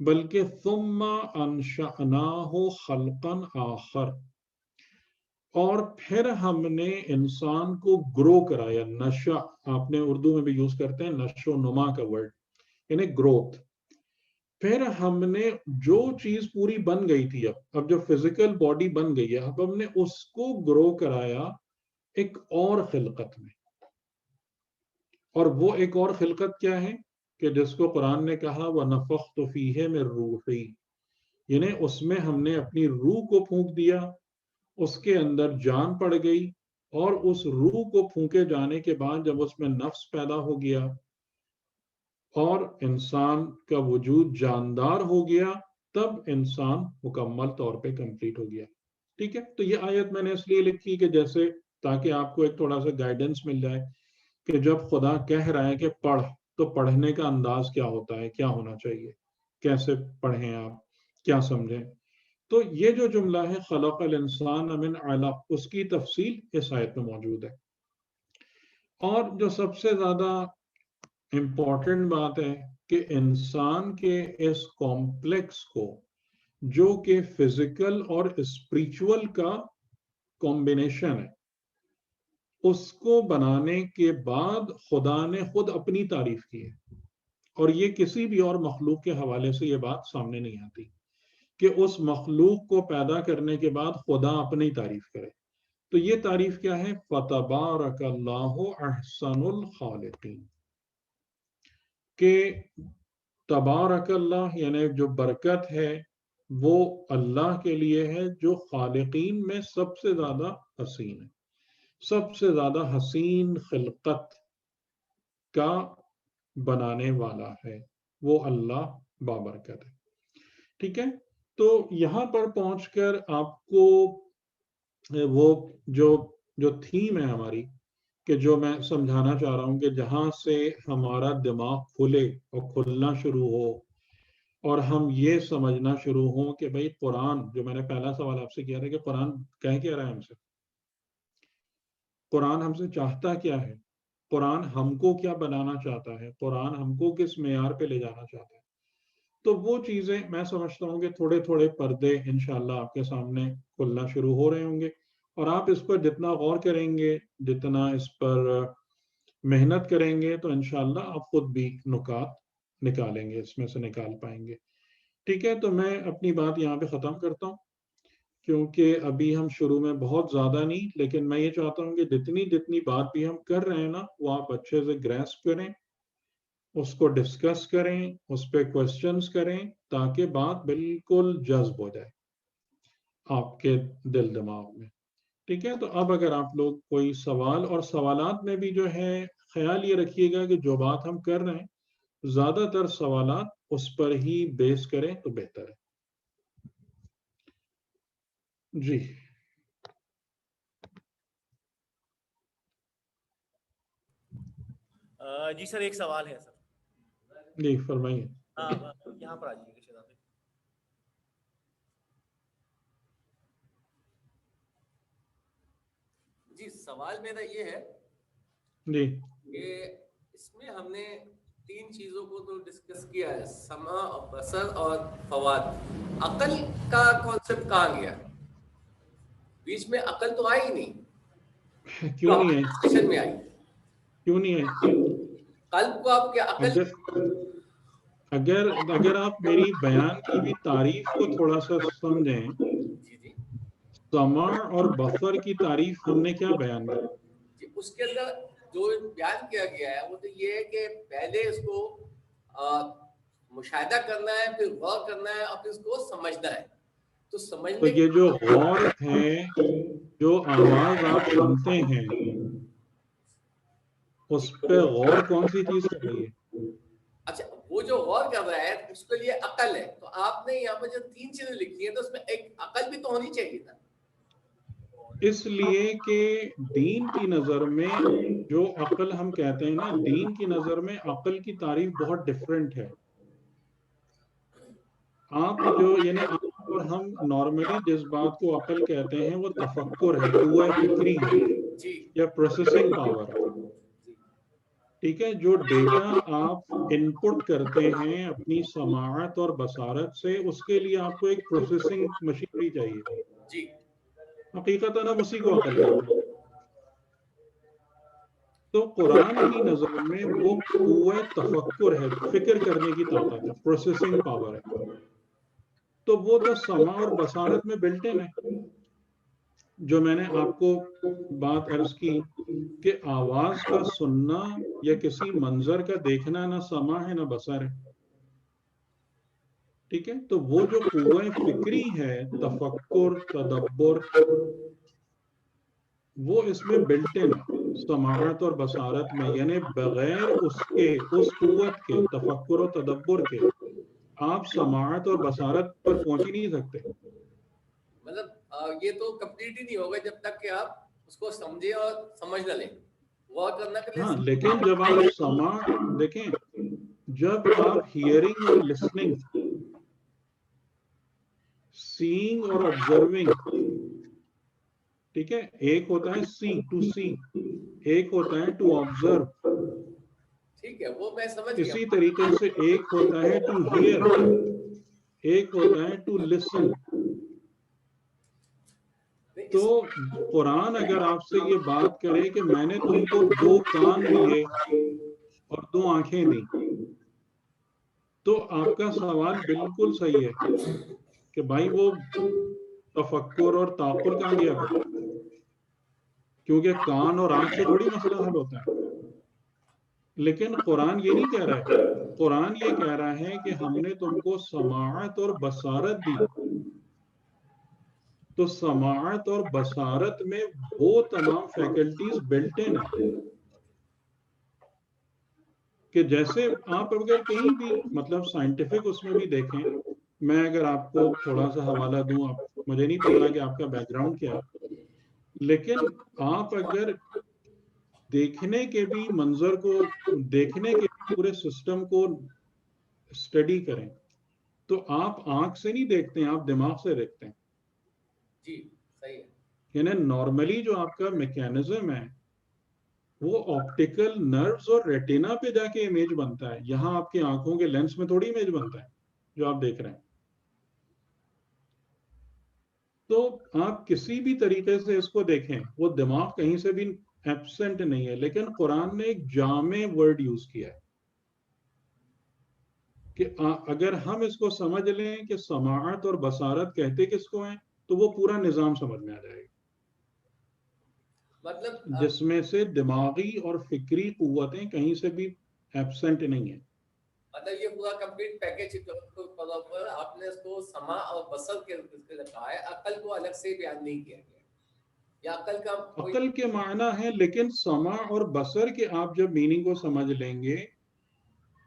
بلکہ ثم انشأناہ خلقا آخر، اور پھر ہم نے انسان کو گرو کرایا، نشا آپ نے اردو میں بھی یوز کرتے ہیں نشو نما کا ورڈ، یعنی گروتھ۔ پھر ہم نے جو چیز پوری بن گئی تھی، اب جو فزیکل باڈی بن گئی ہے، اب ہم نے اس کو گرو کرایا ایک اور خلقت میں، اور وہ ایک اور خلقت کیا ہے کہ جس کو قرآن نے کہا وَنَفَخْتُ فِيهِ مِن رُوحِي، یعنی اس میں ہم نے اپنی روح کو پھونک دیا، اس کے اندر جان پڑ گئی، اور اس روح کو پھونکے جانے کے بعد جب اس میں نفس پیدا ہو گیا اور انسان کا وجود جاندار ہو گیا، تب انسان مکمل طور پہ کمپلیٹ ہو گیا۔ ٹھیک ہے، تو یہ آیت میں نے اس لیے لکھی کہ جیسے تاکہ آپ کو ایک تھوڑا سا گائیڈنس مل جائے کہ جب خدا کہہ رہا ہے کہ پڑھ تو پڑھنے کا انداز کیا ہوتا ہے، کیا ہونا چاہیے، کیسے پڑھیں آپ، کیا سمجھیں. تو یہ جو جملہ ہے خلق الانسان من علق، اس کی تفصیل اس آیت میں موجود ہے. اور جو سب سے زیادہ امپورٹنٹ بات ہے کہ انسان کے اس کمپلیکس کو، جو کہ فزیکل اور اسپریچول کا کمبینیشن ہے، اس کو بنانے کے بعد خدا نے خود اپنی تعریف کی ہے. اور یہ کسی بھی اور مخلوق کے حوالے سے یہ بات سامنے نہیں آتی کہ اس مخلوق کو پیدا کرنے کے بعد خدا اپنی تعریف کرے. تو یہ تعریف کیا ہے؟ فَتَبَارَكَ اللَّهُ أَحْسَنُ الْخَالِقِينَ، کہ تبارک اللہ یعنی جو برکت ہے وہ اللہ کے لیے ہے جو خالقین میں سب سے زیادہ حسین ہے، سب سے زیادہ حسین خلقت کا بنانے والا ہے، وہ اللہ بابرکت ہے. ٹھیک ہے، تو یہاں پر پہنچ کر آپ کو وہ جو تھیم ہے ہماری، کہ جو میں سمجھانا چاہ رہا ہوں کہ جہاں سے ہمارا دماغ کھلے اور کھلنا شروع ہو اور ہم یہ سمجھنا شروع ہوں کہ بھئی قرآن، جو میں نے پہلا سوال آپ سے کیا تھا کہ قرآن کہہ کیا رہا ہے ہم سے، قرآن ہم سے چاہتا کیا ہے، قرآن ہم کو کیا بنانا چاہتا ہے، قرآن ہم کو کس معیار پہ لے جانا چاہتا ہے. تو وہ چیزیں میں سمجھتا ہوں کہ تھوڑے تھوڑے پردے انشاءاللہ آپ کے سامنے کھلنا شروع ہو رہے ہوں گے، اور آپ اس پر جتنا غور کریں گے، جتنا اس پر محنت کریں گے، تو انشاءاللہ آپ خود بھی نکات نکالیں گے، اس میں سے نکال پائیں گے. ٹھیک ہے، تو میں اپنی بات یہاں پہ ختم کرتا ہوں، کیونکہ ابھی ہم شروع میں بہت زیادہ نہیں، لیکن میں یہ چاہتا ہوں کہ جتنی بات بھی ہم کر رہے ہیں نا، وہ آپ اچھے سے گریسپ کریں، اس کو ڈسکس کریں، اس پہ کوشچنز کریں، تاکہ بات بالکل جذب ہو جائے آپ کے دل دماغ میں. ٹھیک ہے، تو اب اگر آپ لوگ کوئی سوال، اور سوالات میں بھی جو ہے خیال یہ رکھیے گا کہ جو بات ہم کر رہے ہیں زیادہ تر سوالات اس پر ہی بیس کریں تو بہتر ہے. جی جی سر، ایک سوال ہے سر. جی فرمائیے. ہاں، یہاں پر آ جائیے شہزاد بھائی. جی سوال میرا یہ ہے جی کہ اس میں ہم نے 3 چیزوں کو تو ڈسکس کیا ہے، سمع، بصر اور فواد. عقل کا کانسیپٹ کہاں گیا؟ بیچ میں عقل تو آئی نہیں، کیوں نہیں ہے؟ ڈسکشن میں آئی. کیوں نہیں ہے؟ قلب کو آپ کیا عقل؟ اگر آپ میری بیان کی بھی تعریف کو تھوڑا سا سمجھیں، جی جی سمع اور بصر کی تعریف ہم نے کیا بیان کی؟ جی، اس کے اندر جو بیان کیا گیا ہے وہ تو یہ ہے کہ پہلے اس کو مشاہدہ کرنا ہے، پھر غور کرنا ہے، اور پھر اس کو سمجھنا ہے. تو تو سمجھنے یہ جو غور ہے، جو آواز آپ سنتے ہیں، اس پہ غور کون سی چیز کر رہی ہے؟ اچھا، وہ جو غور کر رہا ہے اس کے لیے عقل ہے. تو آپ نے یہاں پر جو 3 چیزیں لکھی ہیں تو اس میں ایک عقل بھی تو ہونی چاہیے تھا. اس لیے کہ دین کی نظر میں جو عقل ہم کہتے ہیں نا، دین کی نظر میں عقل کی تعریف بہت ڈیفرنٹ ہے. آپ جو یعنی آپ اور ہم نارملی جس بات کو عقل کہتے ہیں وہ تفکر ہے، قوہ فکری ہے، جی یا پروسیسنگ پاور ہے. ٹھیک ہے، جو ڈیٹا آپ ان پٹ کرتے ہیں اپنی سماعت اور بصارت سے، اس کے لیے آپ کو ایک پروسیسنگ مشینری چاہیے. جی حقیقتاً اب اسی کو عقل کہتے ہیں. تو قرآن کی نظر میں وہ قوہ تفکر ہے، فکر کرنے کی طاقت ہے، پروسیسنگ پاور ہے. تو وہ تو سمع اور بصارت میں بلٹ ان ہے. جو میں نے آپ کو بات عرض کی کہ آواز کا سننا یا کسی منظر کا دیکھنا نہ سمع ہے نہ بصر ہے. ٹھیک ہے، تو وہ جو قوہ فکری ہے، تفکر، تدبر، وہ اس میں بلٹ ان ہے سماعت اور بصارت میں. یعنی بغیر اس قوت کے، تفکر و تدبر کے، آپ سماعت اور بصارت پر پہنچ ہی نہیں سکتے. مطلب یہ تو کمپلیٹ ہی نہیں ہوگا جب تک کہ آپ اس کو سمجھیں اور سمجھ نہ لیں. غور کرنا کے لیے ہاں لیکن جب آپ سما دیکھیں، جب آپ ہیئرنگ اور لسننگ، سینگ اور آبزرونگ، ٹھیک ہے، ایک ہوتا ہے سی ٹو سی، ایک ہوتا ہے ٹو آبزرو، ٹھیک ہے وہ میں سمجھ گیا. اسی طریقے سے ایک ہوتا ہے ٹو ہیئر، ایک ہوتا ہے ٹو لسن. تو قرآن اگر آپ سے یہ بات کرے کہ میں نے تم کو 2 کان دیے اور 2 آنکھیں دی، تو آپ کا سوال بالکل صحیح ہے کہ بھائی وہ تفکر اور تعقل کہاں گیا پھر، کیونکہ کان اور آنکھ سے تھوڑی مسئلہ حل ہوتا ہے. لیکن قرآن یہ نہیں کہہ رہا ہے، قرآن یہ کہہ رہا ہے کہ ہم نے تم کو سماعت اور بصارت دی. تو سماعت اور بصارت میں وہ تمام فیکلٹیز بلٹ ان ہیں کہ جیسے آپ اگر کہیں بھی مطلب سائنٹیفک اس میں بھی دیکھیں، میں اگر آپ کو تھوڑا سا حوالہ دوں، مجھے نہیں پتا کہ آپ کا بیک گراؤنڈ کیا ہے، لیکن آپ اگر دیکھنے کے بھی منظر کو، دیکھنے کے پورے سسٹم کو اسٹڈی کریں تو آپ آنکھ سے نہیں دیکھتے ہیں، آپ دماغ سے دیکھتے ہیں. جی صحیح ہے. یعنی نارملی جو آپ کا میکینزم ہے وہ آپٹیکل نروز اور ریٹینا پہ جا کے امیج بنتا ہے، یہاں آپ کی آنکھوں کے لینس میں تھوڑی امیج بنتا ہے جو آپ دیکھ رہے ہیں. تو آپ کسی بھی طریقے سے اس کو دیکھیں، وہ دماغ کہیں سے بھی ایبسنٹ نہیں ہے. لیکن قرآن نے ایک جامع ورڈ یوز کیا ہے کہ اگر ہم اس کو سمجھ لیں کہ سماعت اور بصارت کہتے کس کو ہیں تو وہ پورا نظام سمجھ میں آ جائے گا، مطلب جس میں سے دماغی اور فکری قوتیں کہیں سے بھی ایبسنٹ نہیں ہیں. مطلب یہ پورا کمپلیٹ پیکج آپ نے اس کو سما اور بصر کے رکھا ہے، عقل کو الگ سے بیان نہیں کیا گیا، یا عقل کا عقل کے معنی ہے، لیکن سما اور بصر کے آپ جب میننگ کو سمجھ لیں گے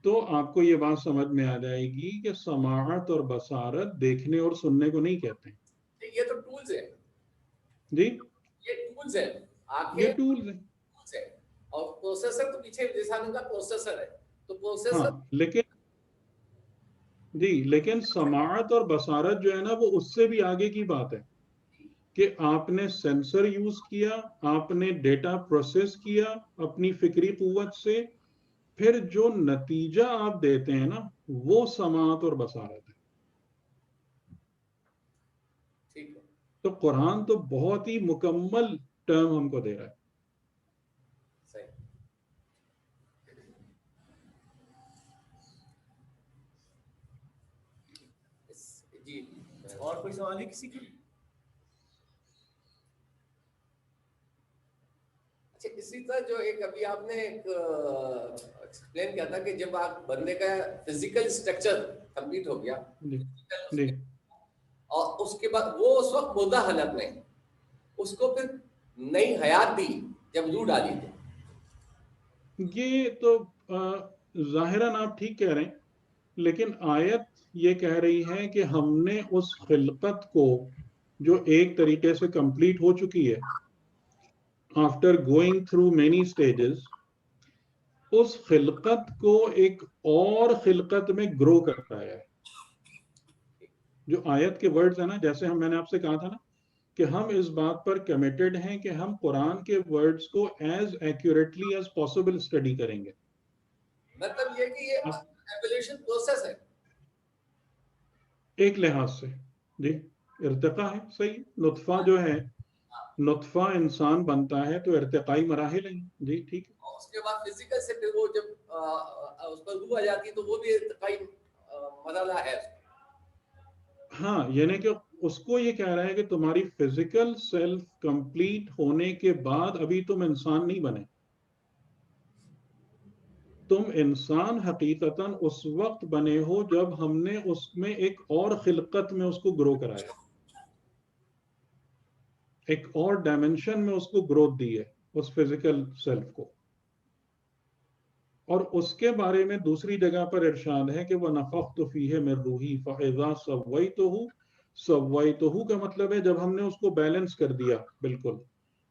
تو آپ کو یہ بات سمجھ میں آ جائے گی کہ سماعت اور بصارت دیکھنے اور سننے کو نہیں کہتے ہیں. یہ تو ٹولز ہے جی یہ ٹولز ہے، آنکھیں یہ ٹولز ہیں. ٹولز ہے، اور پروسیسر تو پیچھے جیسا کا پروسیسر ہے، تو ہاں پروسیسر لیکن سماعت اور بصارت جو ہے نا وہ اس سے بھی آگے کی بات ہے کہ آپ نے سینسر یوز کیا، آپ نے ڈیٹا پروسیس کیا اپنی فکری قوت سے، پھر جو نتیجہ آپ دیتے ہیں نا وہ سماعت اور بصارت ہے. ٹھیک ہے. تو قرآن تو بہت ہی مکمل ٹرم ہم کو دے رہا ہے. صحیح. جی اور کوئی سوال ہے کسی کا؟ اچھا اسی طرح جو ایک ابھی آپ نے ایک ایکسپلین کیا تھا کہ جب آپ بندے کا فزیکل اسٹرکچر کمپلیٹ ہو گیا اور اس کے بعد وہ اس وقت مردہ حالت میں اس کو پھر نئی حیات دی جب روح ڈالی تھی. یہ تو ظاہراً آپ ٹھیک کہہ رہے ہیں، لیکن آیت یہ کہہ رہی ہے کہ ہم نے اس خلقت کو جو ایک طریقے سے کمپلیٹ ہو چکی ہے after going through many stages, اس خلقت کو ایک اور خلقت میں گرو کرتا ہے. جو آیت کے ورڈز ہیں نا، جیسے میں نے آپ سے کہا تھا نا کہ ہم اس بات پر کمیٹڈ ہیں کہ ہم قرآن کے ورڈز کو as accurately as possible study کریں گے. مطلب یہ کہ یہ ایوولوشن پروسیس ہے ایک لحاظ سے، جی ارتقاء ہے. صحیح، نطفہ جو ہے، نطفہ انسان بنتا ہے تو ارتقائی مراحل ہیں. جی ٹھیک ہے. اور اس کے بعد فزیکل سے پھر وہ جب اس پر روح آ جاتی ہے تو وہ بھی ارتقائی مرحلہ ہے. ہاں یعنی کہ اس کو یہ کہہ رہا ہے کہ تمہاری فزیکل سیلف کمپلیٹ ہونے کے بعد ابھی تم انسان نہیں بنے. تم انسان حقیقتاً اس وقت بنے ہو جب ہم نے اس میں ایک اور خلقت میں اس کو گرو کرایا، ایک اور ڈائمنشن میں اس کو گروتھ دی ہے اس فزیکل سیلف کو. اور اس کے بارے میں دوسری جگہ پر ارشاد ہے کہ وَنَفَخْتُ فِيهِ مِن رُوحِي فَإِذَا سَوَّيْتُهُ. سویتہو کا مطلب ہے جب ہم نے اس کو بیلنس کر دیا بالکل،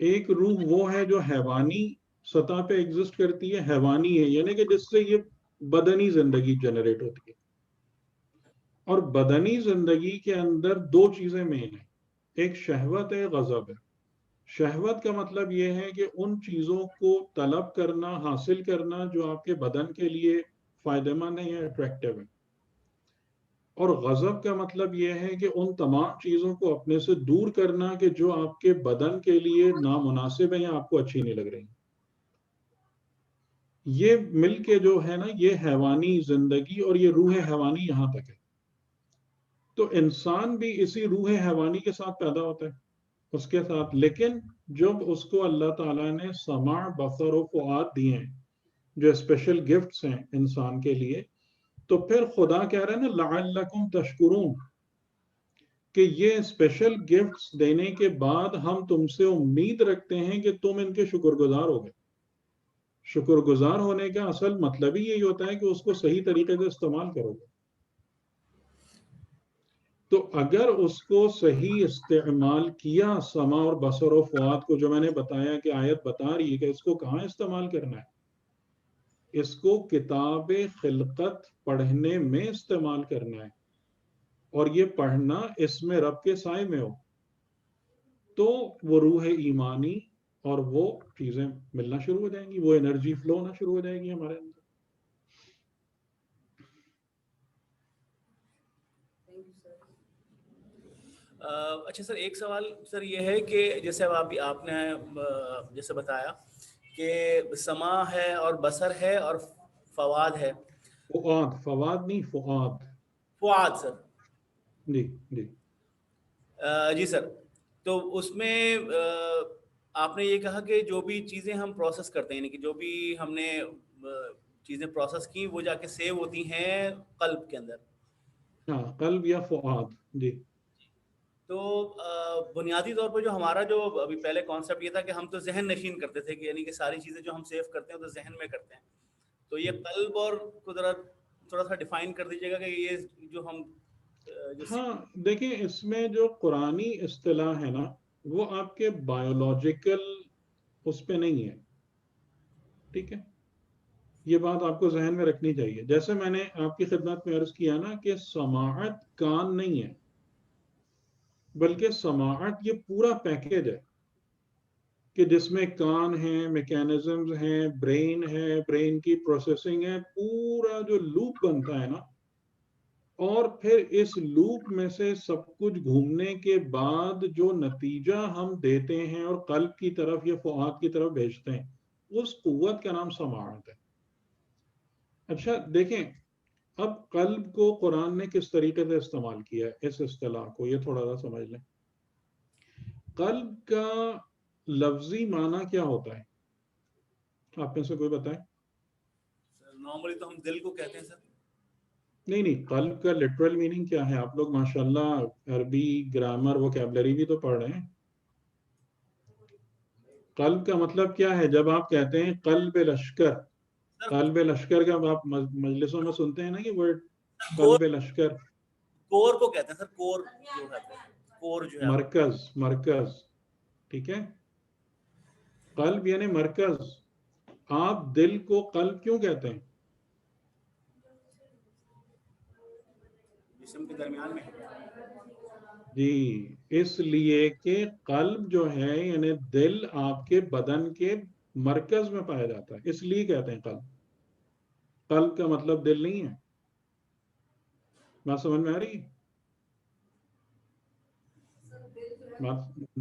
ایک روح وہ ہے جو حیوانی سطح پہ ایگزسٹ کرتی ہے، حیوانی ہے یعنی کہ جس سے یہ بدنی زندگی جنریٹ ہوتی ہے. اور بدنی زندگی کے اندر دو چیزیں مین ہیں، ایک شہوت ہے، غضب ہے. شہوت کا مطلب یہ ہے کہ ان چیزوں کو طلب کرنا، حاصل کرنا جو آپ کے بدن کے لیے فائدہ مند ہے یا اٹریکٹیو ہے. اور غضب کا مطلب یہ ہے کہ ان تمام چیزوں کو اپنے سے دور کرنا کہ جو آپ کے بدن کے لیے نامناسب ہیں یا آپ کو اچھی نہیں لگ رہی. یہ مل کے جو ہے نا یہ حیوانی زندگی اور یہ روح حیوانی یہاں تک ہے. تو انسان بھی اسی روح حیوانی کے ساتھ پیدا ہوتا ہے اس کے ساتھ، لیکن جب اس کو اللہ تعالیٰ نے سمع، بصر و فؤاد دیے ہیں جو اسپیشل گفٹس ہیں انسان کے لیے، تو پھر خدا کہہ رہے ہیں نا لعلکم تشکرون، کہ یہ اسپیشل گفٹس دینے کے بعد ہم تم سے امید رکھتے ہیں کہ تم ان کے شکر گزار ہوگے. شکر گزار ہونے کا اصل مطلب ہی یہی ہوتا ہے کہ اس کو صحیح طریقے سے استعمال کرو گے. تو اگر اس کو صحیح استعمال کیا، سمع اور بصر و فؤاد کو، جو میں نے بتایا کہ آیت بتا رہی ہے کہ اس کو کہاں استعمال کرنا ہے، اس کو کتاب خلقت پڑھنے میں استعمال کرنا ہے. اور یہ پڑھنا اس میں رب کے سائے میں ہو تو وہ روح ایمانی اور وہ چیزیں ملنا شروع ہو جائیں گی، وہ انرجی فلو ہونا شروع ہو جائے گی ہمارے اندر. اچھا سر، ایک سوال سر یہ ہے کہ جیسے اب آپ نے جیسے بتایا کہ سمع ہے اور بصر ہے اور فواد ہے. فواد نہیں، فؤاد سر. جی جی جی سر، تو اس میں آپ نے یہ کہا کہ جو بھی چیزیں ہم پروسیس کرتے ہیں، یعنی کہ جو بھی ہم نے چیزیں پروسیس کی وہ جا کے سیو ہوتی ہیں قلب کے اندر. ہاں، قلب یا فؤاد. جی تو بنیادی طور پر جو ہمارا جو ابھی پہلے کانسیپٹ یہ تھا کہ ہم تو ذہن نشین کرتے تھے، کہ یعنی کہ ساری چیزیں جو ہم سیو کرتے ہیں تو ذہن میں کرتے ہیں. تو یہ قلب اور کو ذرا تھوڑا سا ڈیفائن کر دیجیے گا کہ یہ جو ہم ہاں دیکھیں، اس میں جو قرآنی اصطلاح ہے نا وہ آپ کے بایولوجیکل اس پہ نہیں ہے. ٹھیک ہے، یہ بات آپ کو ذہن میں رکھنی چاہیے. جیسے میں نے آپ کی خدمت میں عرض کیا نا کہ سماعت کان نہیں ہے، بلکہ سماعت یہ پورا پیکیج ہے کہ جس میں کان ہیں، میکینزمز ہیں، برین ہے، برین کی پروسیسنگ ہے، پورا جو لوپ بنتا ہے نا. اور پھر اس لوپ میں سے سب کچھ گھومنے کے بعد جو نتیجہ ہم دیتے ہیں اور قلب کی طرف یا فؤاد کی طرف بھیجتے ہیں، اس قوت کا نام سماعت ہے. اچھا دیکھیں، اب قلب کو قرآن نے کس طریقے سے استعمال کیا ہے، اس اصطلاح کو یہ تھوڑا سا سمجھ لیں. قلب کا لفظی معنی کیا ہوتا ہے، آپ میں سے کوئی بتائیں؟ نارملی تو ہم دل کو کہتے ہیں سر. نہیں، قلب کا لٹرل میننگ کیا ہے؟ آپ لوگ ماشاءاللہ عربی گرامر ووکیبلری بھی تو پڑھ رہے ہیں. قلب کا مطلب کیا ہے؟ جب آپ کہتے ہیں قلب لشکر، قلب لشکر کا آپ مجلسوں میں سنتے ہیں نا کہ ورڈ قلب لشکر، کور کو کہتے ہیں سر. کور جو ہے، کور جو ہے مرکز. ٹھیک ہے، قلب یعنی مرکز. آپ دل کو قلب کیوں کہتے ہیں؟ جسم کے درمیان میں. جی، اس لیے کہ قلب جو ہے یعنی دل آپ کے بدن کے مرکز میں پایا جاتا ہے، اس لیے کہتے ہیں قلب. قلب کا مطلب دل نہیں ہے. بات سمجھ میں آ رہی ہے؟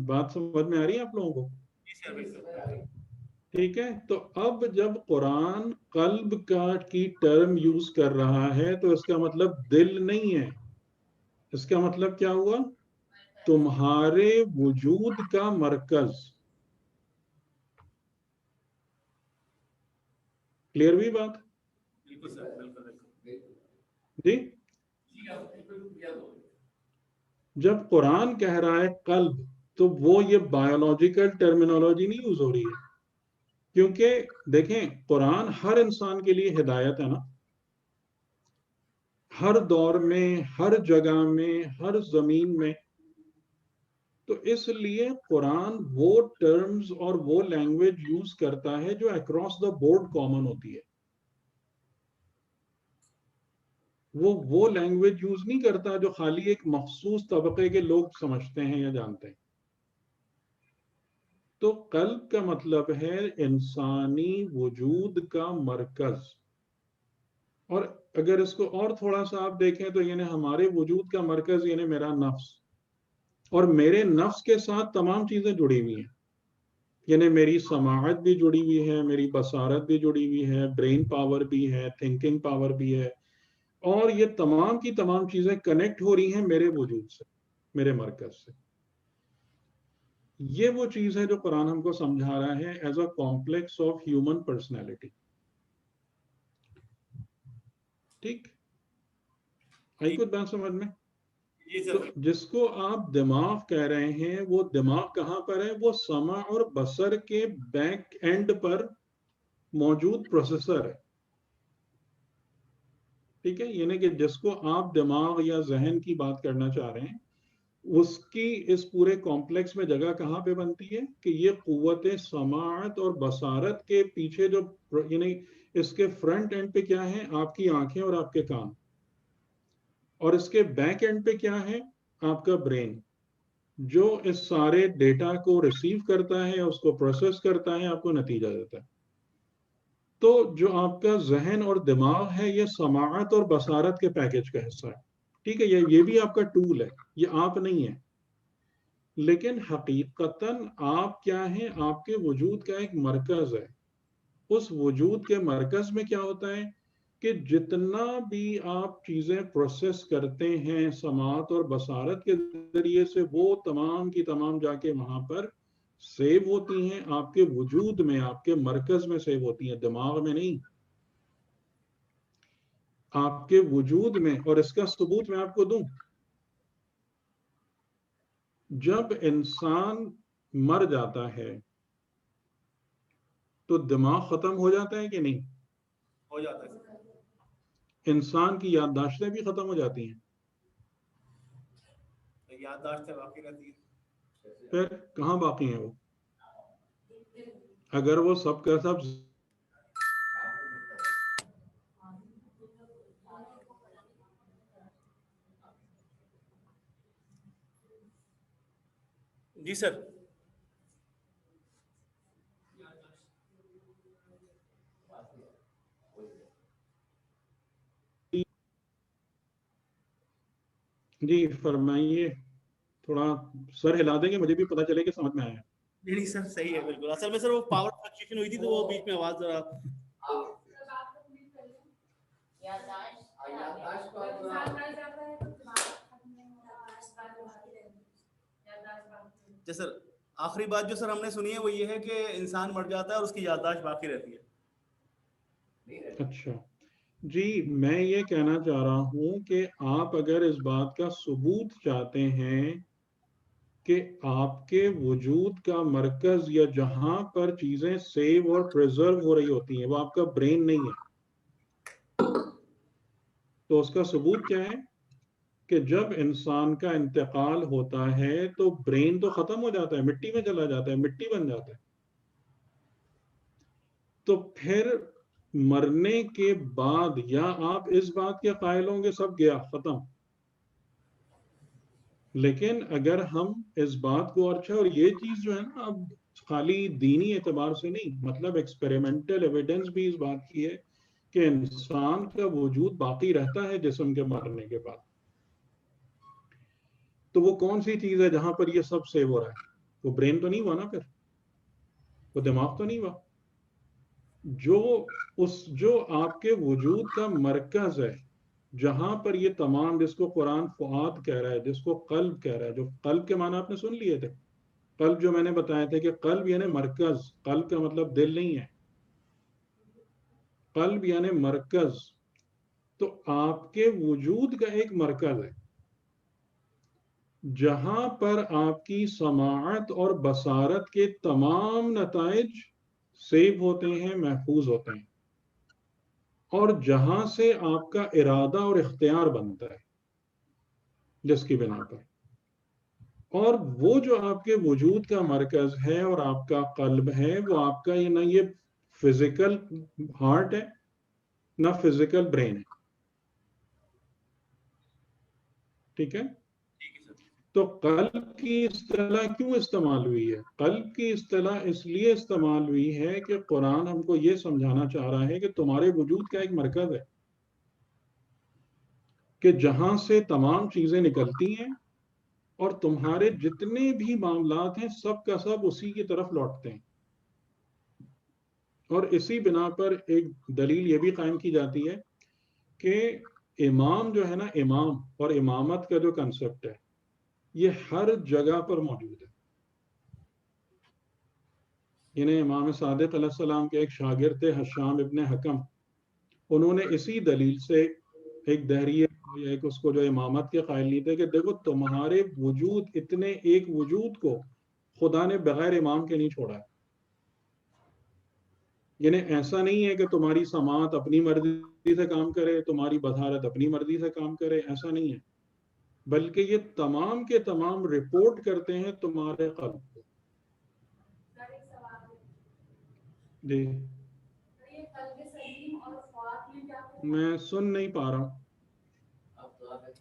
بات سمجھ میں آ رہی ہے آپ لوگوں کو؟ ٹھیک ہے، تو اب جب قرآن قلب کی ٹرم یوز کر رہا ہے تو اس کا مطلب دل نہیں ہے. اس کا مطلب کیا ہوا؟ تمہارے وجود کا مرکز. کلیئر ہوئی بات؟ جی، جب قرآن کہہ رہا ہے قلب تو وہ یہ بایولوجیکل ٹرمینالوجی نہیں یوز ہو رہی ہے، کیونکہ دیکھیں قرآن ہر انسان کے لیے ہدایت ہے نا. ہر دور میں، ہر جگہ میں، ہر زمین میں. تو اس لیے قرآن وہ ٹرمز اور وہ لینگویج یوز کرتا ہے جو اکراس دا بورڈ کامن ہوتی ہے. وہ لینگویج یوز نہیں کرتا جو خالی ایک مخصوص طبقے کے لوگ سمجھتے ہیں یا جانتے ہیں. تو قلب کا مطلب ہے انسانی وجود کا مرکز. اور اگر اس کو اور تھوڑا سا آپ دیکھیں تو یعنی ہمارے وجود کا مرکز یعنی میرا نفس، اور میرے نفس کے ساتھ تمام چیزیں جڑی ہوئی ہیں. یعنی میری سماعت بھی جڑی ہوئی ہے، میری بصارت بھی جڑی ہوئی ہے، برین پاور بھی ہے، تھنکنگ پاور بھی ہے، اور یہ تمام کی تمام چیزیں کنیکٹ ہو رہی ہیں میرے وجود سے، میرے مرکز سے. یہ وہ چیز ہے جو قرآن ہم کو سمجھا رہا ہے as a complex of human personality. ٹھیک آئی کچھ بات سمجھ میں؟ جی تو سر. جس کو آپ دماغ کہہ رہے ہیں وہ دماغ کہاں پر ہے؟ وہ سمع اور بصر کے بیک اینڈ پر موجود پروسیسر ہے. ٹھیک ہے، یعنی کہ جس کو آپ دماغ یا ذہن کی بات کرنا چاہ رہے ہیں، اس کی اس پورے کمپلیکس میں جگہ کہاں پہ بنتی ہے کہ یہ قوت سماعت اور بصارت کے پیچھے جو یعنی اس کے فرنٹ اینڈ پہ کیا ہے؟ آپ کی آنکھیں اور آپ کے کان، اور اس کے بیک اینڈ پہ کیا ہے؟ آپ کا برین، جو اس سارے ڈیٹا کو ریسیو کرتا ہے، اس کو پروسیس کرتا ہے، آپ کو نتیجہ دیتا ہے. تو جو آپ کا ذہن اور دماغ ہے یہ سماعت اور بصارت کے پیکج کا حصہ ہے. ٹھیک ہے، یہ بھی آپ کا ٹول ہے، یہ آپ نہیں ہے. لیکن حقیقتاً آپ کیا ہیں؟ آپ کے وجود کا ایک مرکز ہے. اس وجود کے مرکز میں کیا ہوتا ہے کہ جتنا بھی آپ چیزیں پروسیس کرتے ہیں سماعت اور بصارت کے ذریعے سے، وہ تمام کی تمام جا کے وہاں پر سیو ہوتی ہیں آپ کے وجود میں، آپ کے مرکز میں سیو ہوتی ہیں، دماغ میں نہیں، آپ کے وجود میں. اور اس کا ثبوت میں آپ کو دوں، جب انسان مر جاتا ہے تو دماغ ختم ہو جاتا ہے کہ نہیں؟ ہو جاتا ہے. انسان کی یادداشتیں بھی ختم ہو جاتی ہیں. یادداشت باقی رہتی ہے. پھر کہاں باقی ہیں وہ؟ اگر وہ سب کا سب جی سر. جی فرمائیے، تھوڑا سر ہلا دیں گے، مجھے بھی پتہ چلے کہ سمجھ میں آیا. نہیں سر صحیح ہے بالکل. اصل میں سر وہ پاور فلکچویشن ہوئی تھی تو وہ بیچ میں آواز ذرا سر. آخری بات جو سر ہم نے سنی ہے وہ یہ ہے کہ انسان مر جاتا ہے اور اس کی یادداشت باقی رہتی ہے. اچھا جی، میں یہ کہنا چاہ رہا ہوں کہ آپ اگر اس بات کا ثبوت چاہتے ہیں کہ آپ کے وجود کا مرکز یا جہاں پر چیزیں سیو اور پریزرو ہو رہی ہوتی ہیں وہ آپ کا برین نہیں ہے، تو اس کا ثبوت کیا ہے کہ جب انسان کا انتقال ہوتا ہے تو برین تو ختم ہو جاتا ہے، مٹی میں چلا جاتا ہے، مٹی بن جاتا ہے. تو پھر مرنے کے بعد یا آپ اس بات کے قائل ہوں گے سب گیا ختم. لیکن اگر ہم اس بات کو، اچھا اور یہ چیز جو ہے نا اب خالی دینی اعتبار سے نہیں، مطلب ایکسپیریمنٹل ایویڈنس بھی اس بات کی ہے کہ انسان کا وجود باقی رہتا ہے جسم کے مرنے کے بعد. تو وہ کون سی چیز ہے جہاں پر یہ سب سیو ہو رہا ہے؟ وہ برین تو نہیں ہوا نا، پھر وہ دماغ تو نہیں ہوا. جو آپ کے وجود کا مرکز ہے، جہاں پر یہ تمام، جس کو قرآن فؤاد کہہ رہا ہے، جس کو قلب کہہ رہا ہے، جو قلب کے معنی آپ نے سن لیے تھے. قلب جو میں نے بتایا تھے کہ قلب یعنی مرکز، قلب کا مطلب دل نہیں ہے، قلب یعنی مرکز. تو آپ کے وجود کا ایک مرکز ہے جہاں پر آپ کی سماعت اور بصارت کے تمام نتائج سیو ہوتے ہیں، محفوظ ہوتے ہیں، اور جہاں سے آپ کا ارادہ اور اختیار بنتا ہے، جس کی بنا پر اور وہ جو آپ کے وجود کا مرکز ہے اور آپ کا قلب ہے، وہ آپ کا یہ نہ یہ فزیکل ہارٹ ہے نہ فزیکل برین ہے. ٹھیک ہے؟ ٹھیک ہے سر. تو قلب کی اصطلاح کیوں استعمال ہوئی ہے؟ قلب کی اصطلاح اس لیے استعمال ہوئی ہے کہ قرآن ہم کو یہ سمجھانا چاہ رہا ہے کہ تمہارے وجود کا ایک مرکز ہے کہ جہاں سے تمام چیزیں نکلتی ہیں اور تمہارے جتنے بھی معاملات ہیں سب کا سب اسی کی طرف لوٹتے ہیں. اور اسی بنا پر ایک دلیل یہ بھی قائم کی جاتی ہے کہ امام جو ہے نا، امام اور امامت کا جو کنسپٹ ہے یہ ہر جگہ پر موجود ہے. انہیں امام صادق علیہ السلام کے ایک شاگرد تھے حشام ابن حکم، انہوں نے اسی دلیل سے ایک دہریے یا ایک اس کو جو امامت کے قائل نہیں تھے کہ دیکھو تمہارے وجود اتنے ایک وجود کو خدا نے بغیر امام کے نہیں چھوڑا ہے. یعنی ایسا نہیں ہے کہ تمہاری سماعت اپنی مرضی سے کام کرے، تمہاری بصارت اپنی مرضی سے کام کرے، ایسا نہیں ہے، بلکہ یہ تمام کے تمام رپورٹ کرتے ہیں تمہارے قلب کو. سر ایک سوال ہے. جی سر یہ قلب سلیم اور فؤاد میں کیا فرق ہے؟ میں سن نہیں پا رہا ہوں.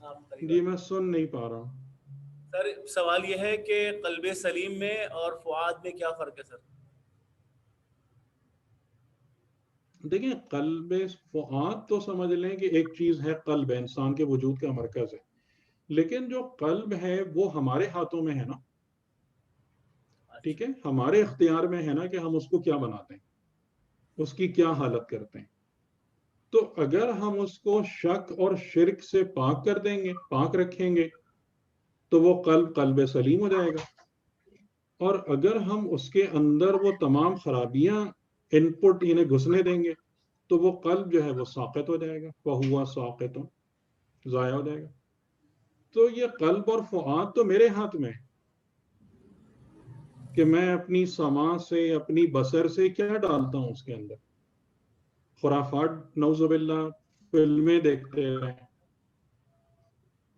آپ قریب جی میں سن نہیں پا رہا ہوں. سر سوال یہ ہے کہ قلب سلیم میں اور فؤاد میں کیا فرق ہے سر؟ دیکھیں قلب فؤاد تو سمجھ لیں کہ ایک چیز ہے، قلب ہے، انسان کے وجود کا مرکز ہے، لیکن جو قلب ہے وہ ہمارے ہاتھوں میں ہے نا. ٹھیک ہے، ہمارے اختیار میں ہے نا کہ ہم اس کو کیا بناتے ہیں، اس کی کیا حالت کرتے ہیں. تو اگر ہم اس کو شک اور شرک سے پاک کر دیں گے، پاک رکھیں گے، تو وہ قلب سلیم ہو جائے گا. اور اگر ہم اس کے اندر وہ تمام خرابیاں ان پٹ انہیں گھسنے دیں گے تو وہ قلب جو ہے وہ ساقط ہو جائے گا، فہو ساقط، ضائع ہو جائے گا. تو یہ قلب اور فؤاد تو میرے ہاتھ میں ہے کہ میں اپنی سماع سے اپنی بصر سے کیا ڈالتا ہوں اس کے اندر. خرافات نعوذ باللہ، فلمیں دیکھتے رہیں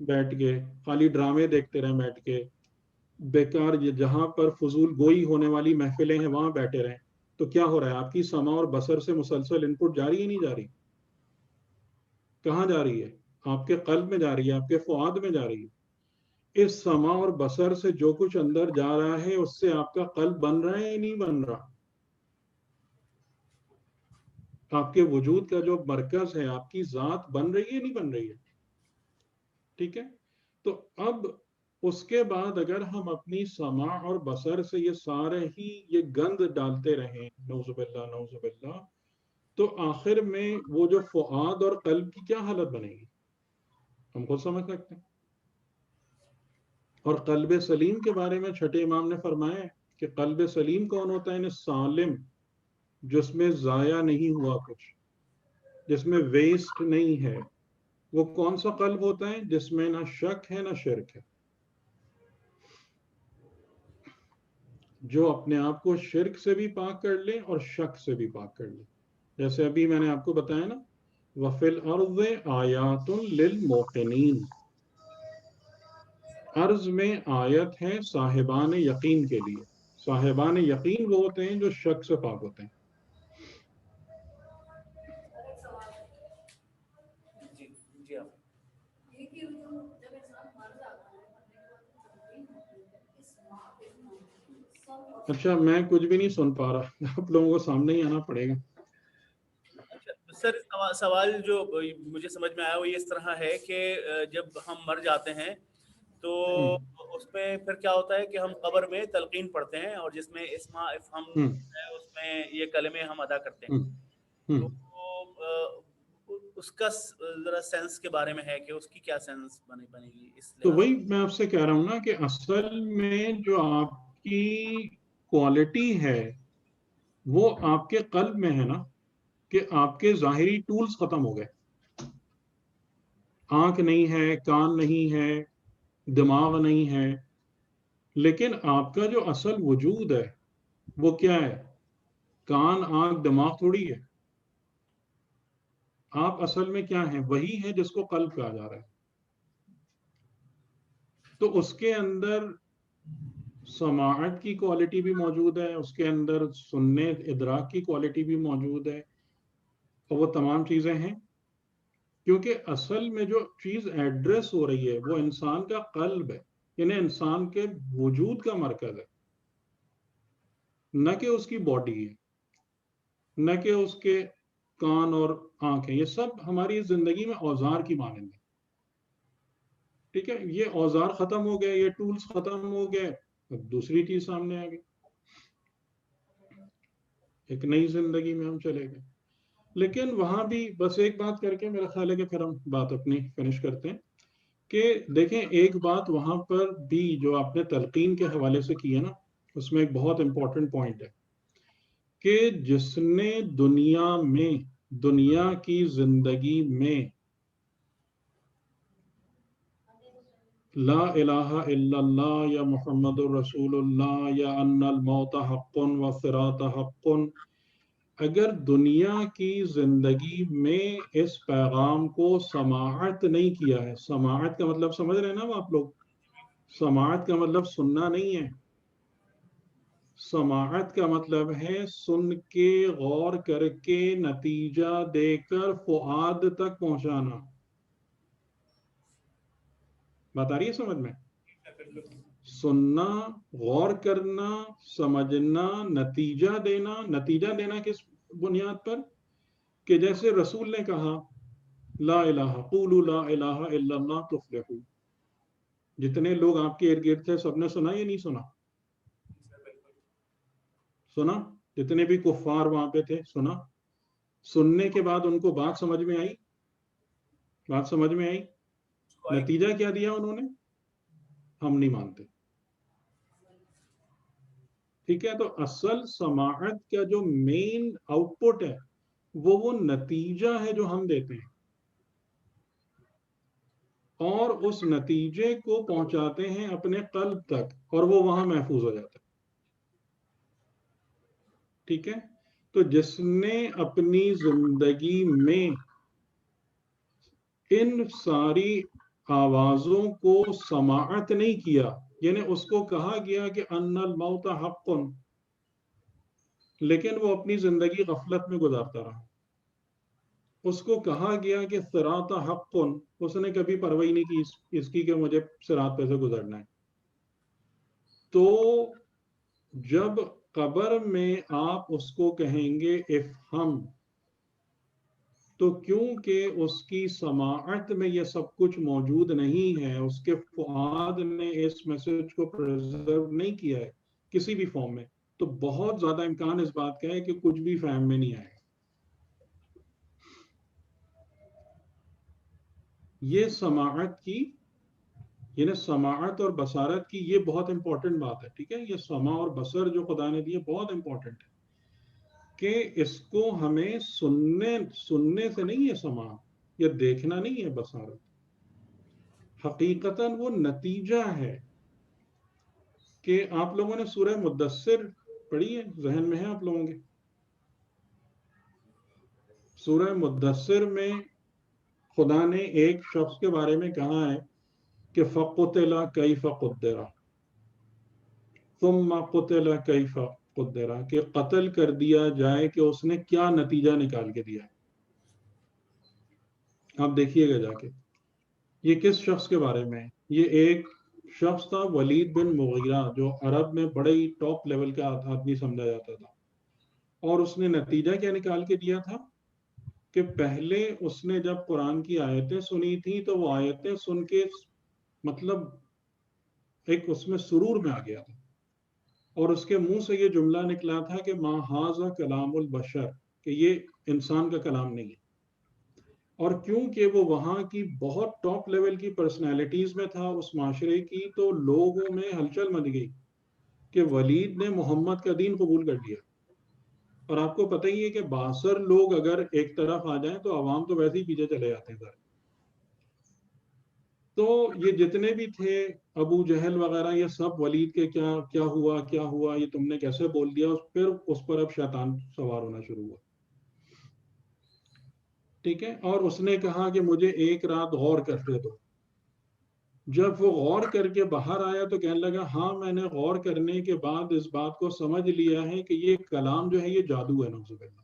بیٹھ کے، خالی ڈرامے دیکھتے رہیں بیٹھ کے، بیکار جہاں پر فضول گوئی ہونے والی محفلیں ہیں وہاں بیٹھے رہیں، تو کیا ہو رہا ہے؟ آپ کی سماع اور بصر سے مسلسل ان پٹ جاری ہی نہیں جا رہی. کہاں جا رہی ہے؟ آپ کے قلب میں جا رہی ہے، آپ کے فؤاد میں جا رہی ہے. اس سماع اور بصر سے جو کچھ اندر جا رہا ہے اس سے آپ کا قلب بن رہا ہے یا نہیں بن رہا؟ آپ کے وجود کا جو مرکز ہے، آپ کی ذات بن رہی ہے نہیں بن رہی ہے؟ ٹھیک ہے. تو اب اس کے بعد اگر ہم اپنی سماع اور بصر سے یہ سارے ہی یہ گند ڈالتے رہیں، نعوذ باللہ نعوذ باللہ، تو آخر میں وہ جو فؤاد اور قلب کی کیا حالت بنے گی ہم خود سمجھ سکتے ہیں. اور قلب سلیم کے بارے میں چھٹے امام نے فرمایا کہ قلب سلیم کون ہوتا ہے؟ یعنی سالم، جس میں ضائع نہیں ہوا کچھ، جس میں ویسٹ نہیں ہے. وہ کون سا قلب ہوتا ہے؟ جس میں نہ شک ہے نہ شرک ہے، جو اپنے آپ کو شرک سے بھی پاک کر لے اور شک سے بھی پاک کر لے. جیسے ابھی میں نے آپ کو بتایا نا، وَفِي الْأَرْضِ آیَاتٌ لِلْمُوقِنِينَ، ارض میں آیت ہے صاحبان یقین کے لیے. صاحبان یقین وہ ہوتے ہیں جو شک سے پاک ہوتے ہیں. جی جی آپ. یہ کہ جب انسان مر جاتا ہے مرنے کے بعد زندگی ہوتی ہے اس ماں کے سب. اچھا میں کچھ بھی نہیں سن پا رہا، آپ لوگوں کو سامنے ہی آنا پڑے گا. سر سوال جو مجھے سمجھ میں آیا وہ اس طرح ہے کہ جب ہم مر جاتے ہیں تو اس میں پھر کیا ہوتا ہے کہ ہم قبر میں تلقین پڑھتے ہیں اور جس میں اسما افہم ہے اس میں یہ کلمے ہم ادا کرتے ہیں. تو اس کا ذرا سینس کے بارے میں ہے کہ اس کی کیا سینس بنے گی اس تو لحاظ وہی میں آپ سے کہہ رہا ہوں نا کہ اصل میں جو آپ کی کوالٹی ہے وہ آپ کے قلب میں ہے نا، کہ آپ کے ظاہری ٹولز ختم ہو گئے. آنکھ نہیں ہے، کان نہیں ہے، دماغ نہیں ہے، لیکن آپ کا جو اصل وجود ہے وہ کیا ہے؟ کان، آنکھ، دماغ تھوڑی ہے. آپ اصل میں کیا ہیں؟ وہی ہے جس کو قلب کہا جا رہا ہے. تو اس کے اندر سماعت کی کوالٹی بھی موجود ہے اس کے اندر، سننے ادراک کی کوالٹی بھی موجود ہے، اور وہ تمام چیزیں ہیں کیونکہ اصل میں جو چیز ایڈریس ہو رہی ہے وہ انسان کا قلب ہے، یعنی انسان کے وجود کا مرکز ہے، نہ کہ اس کی باڈی ہے، نہ کہ اس کے کان اور آنکھیں، یہ سب ہماری زندگی میں اوزار کی مانند ہیں. ٹھیک ہے، یہ اوزار ختم ہو گئے، یہ ٹولز ختم ہو گئے، اب دوسری چیز سامنے آ گئی، ایک نئی زندگی میں ہم چلے گئے. لیکن وہاں بھی بس ایک بات کر کے میرا خیال ہے کہ پھر ہم بات اپنی فنش کرتے ہیں کہ دیکھیں ایک بات وہاں پر بھی جو آپ نے تلقین کے حوالے سے کی ہے نا، اس میں ایک بہت امپورٹنٹ پوائنٹ ہے کہ جس نے دنیا کی زندگی میں لا الہ الا اللہ یا محمد الرسول اللہ یا ان الموت حق و صراط حق، اگر دنیا کی زندگی میں اس پیغام کو سماعت نہیں کیا ہے، سماعت کا مطلب سمجھ رہے ہیں نا آپ لوگ، سماعت کا مطلب سننا نہیں ہے، سماعت کا مطلب ہے سن کے غور کر کے نتیجہ دے کر فؤاد تک پہنچانا. بات آ رہی ہے سمجھ میں؟ سننا، غور کرنا، سمجھنا، نتیجہ دینا کس بنیاد پر؟ کہ جیسے رسول نے کہا لا الہ قولوا لا الہ الا اللہ تفلحوا، جتنے لوگ آپ کے ارد گرد تھے سب نے سنا یا نہیں سنا؟ سنا، جتنے بھی کفار وہاں پہ تھے سنا. سننے کے بعد ان کو بات سمجھ میں آئی، نتیجہ کیا دیا انہوں نے؟ ہم نہیں مانتے. ٹھیک ہے، تو اصل سماعت کا جو مین آؤٹ پٹ ہے وہ نتیجہ ہے جو ہم دیتے ہیں، اور اس نتیجے کو پہنچاتے ہیں اپنے قلب تک، اور وہ وہاں محفوظ ہو جاتا ہے. ٹھیک ہے، تو جس نے اپنی زندگی میں ان ساری آوازوں کو سماعت نہیں کیا، یعنی اس کو کہا گیا کہ ان الموت حق، لیکن وہ اپنی زندگی غفلت میں گزارتا رہا. اس کو کہا گیا کہ صراط حق، اس نے کبھی پرواہ نہیں کی اس کی کہ مجھے صراط پہ سے گزرنا ہے. تو جب قبر میں آپ اس کو کہیں گے افہم، تو کیونکہ اس کی سماعت میں یہ سب کچھ موجود نہیں ہے، اس کے فؤاد نے اس میسج کو پریزرو نہیں کیا ہے کسی بھی فارم میں، تو بہت زیادہ امکان اس بات کا ہے کہ کچھ بھی فہم میں نہیں آئے گا. یہ سماعت کی، یعنی سماعت اور بصارت کی یہ بہت امپورٹنٹ بات ہے. ٹھیک ہے، یہ سماع اور بصر جو خدا نے دیے بہت امپورٹنٹ ہے کہ اس کو ہمیں سننے سے نہیں ہے سماع، یہ دیکھنا نہیں ہے بصارت، حقیقتاً وہ نتیجہ ہے. کہ آپ لوگوں نے سورہ مدثر پڑھی ہے، ذہن میں ہے آپ لوگوں کے؟ سورہ مدثر میں خدا نے ایک شخص کے بارے میں کہا ہے کہ فَقُتِلَ كَيْفَ قُدِّرَ ثُمَّ قُتِلَ كَيْفَ قُدِّرَ، کہ قتل کر دیا جائے کہ اس نے کیا نتیجہ نکال کے دیا ہے. آپ دیکھیے گا جا کے یہ کس شخص کے بارے میں ہے. یہ ایک شخص تھا ولید بن مغیرہ، جو عرب میں بڑے ہی ٹاپ لیول کا آدمی سمجھا جاتا تھا، اور اس نے نتیجہ کیا نکال کے دیا تھا کہ پہلے اس نے جب قرآن کی آیتیں سنی تھی تو وہ آیتیں سن کے مطلب ایک اس میں سرور میں آ گیا تھا، اور اس کے منہ سے یہ جملہ نکلا تھا کہ ما ھذا کلام البشر، کہ یہ انسان کا کلام نہیں ہے. اور کیونکہ وہ وہاں کی بہت ٹاپ لیول کی پرسنالٹیز میں تھا اس معاشرے کی، تو لوگوں میں ہلچل مچ گئی کہ ولید نے محمد کا دین قبول کر لیا. اور آپ کو پتہ ہی ہے کہ 62 لوگ اگر ایک طرف آ جائیں تو عوام تو ویسے ہی پیچھے چلے جاتے ہیں. تو یہ جتنے بھی تھے ابو جہل وغیرہ، یہ سب ولید کے کیا ہوا یہ تم نے کیسے بول دیا، پھر اس پر اب شیطان سوار ہونا شروع ہوا. ٹھیک ہے، اور اس نے کہا کہ مجھے ایک رات غور کرنے دو. جب وہ غور کر کے باہر آیا تو کہنے لگا ہاں میں نے غور کرنے کے بعد اس بات کو سمجھ لیا ہے کہ یہ کلام جو ہے یہ جادو ہے، نعوذ باللہ.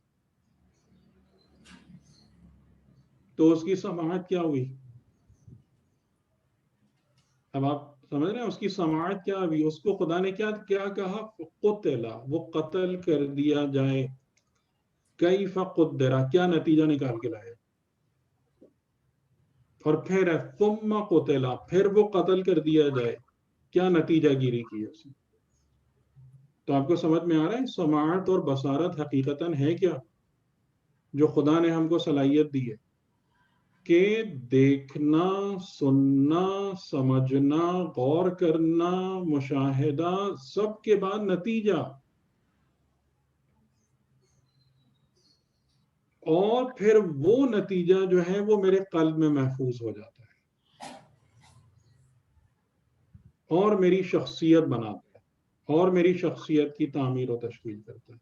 تو اس کی سماعت کیا ہوئی؟ اب آپ سمجھ رہے ہیں اس کی سماعت کیا ہوئی؟ اس کو خدا نے کیا کہا؟ قتلا، وہ قتل کر دیا جائے. کیف قدرا، کیا نتیجہ نکال کے لائے؟ اور پھر ہے ثم قتلا، پھر وہ قتل کر دیا جائے، کیا نتیجہ گیری کی ہے اس نے؟ تو آپ کو سمجھ میں آ رہا ہے سماعت اور بصارت حقیقتاً ہے کیا جو خدا نے ہم کو صلاحیت دی ہے کہ دیکھنا، سننا، سمجھنا، غور کرنا، مشاہدہ، سب کے بعد نتیجہ، اور پھر وہ نتیجہ جو ہے وہ میرے قلب میں محفوظ ہو جاتا ہے اور میری شخصیت بناتا ہے اور میری شخصیت کی تعمیر و تشکیل کرتا ہے.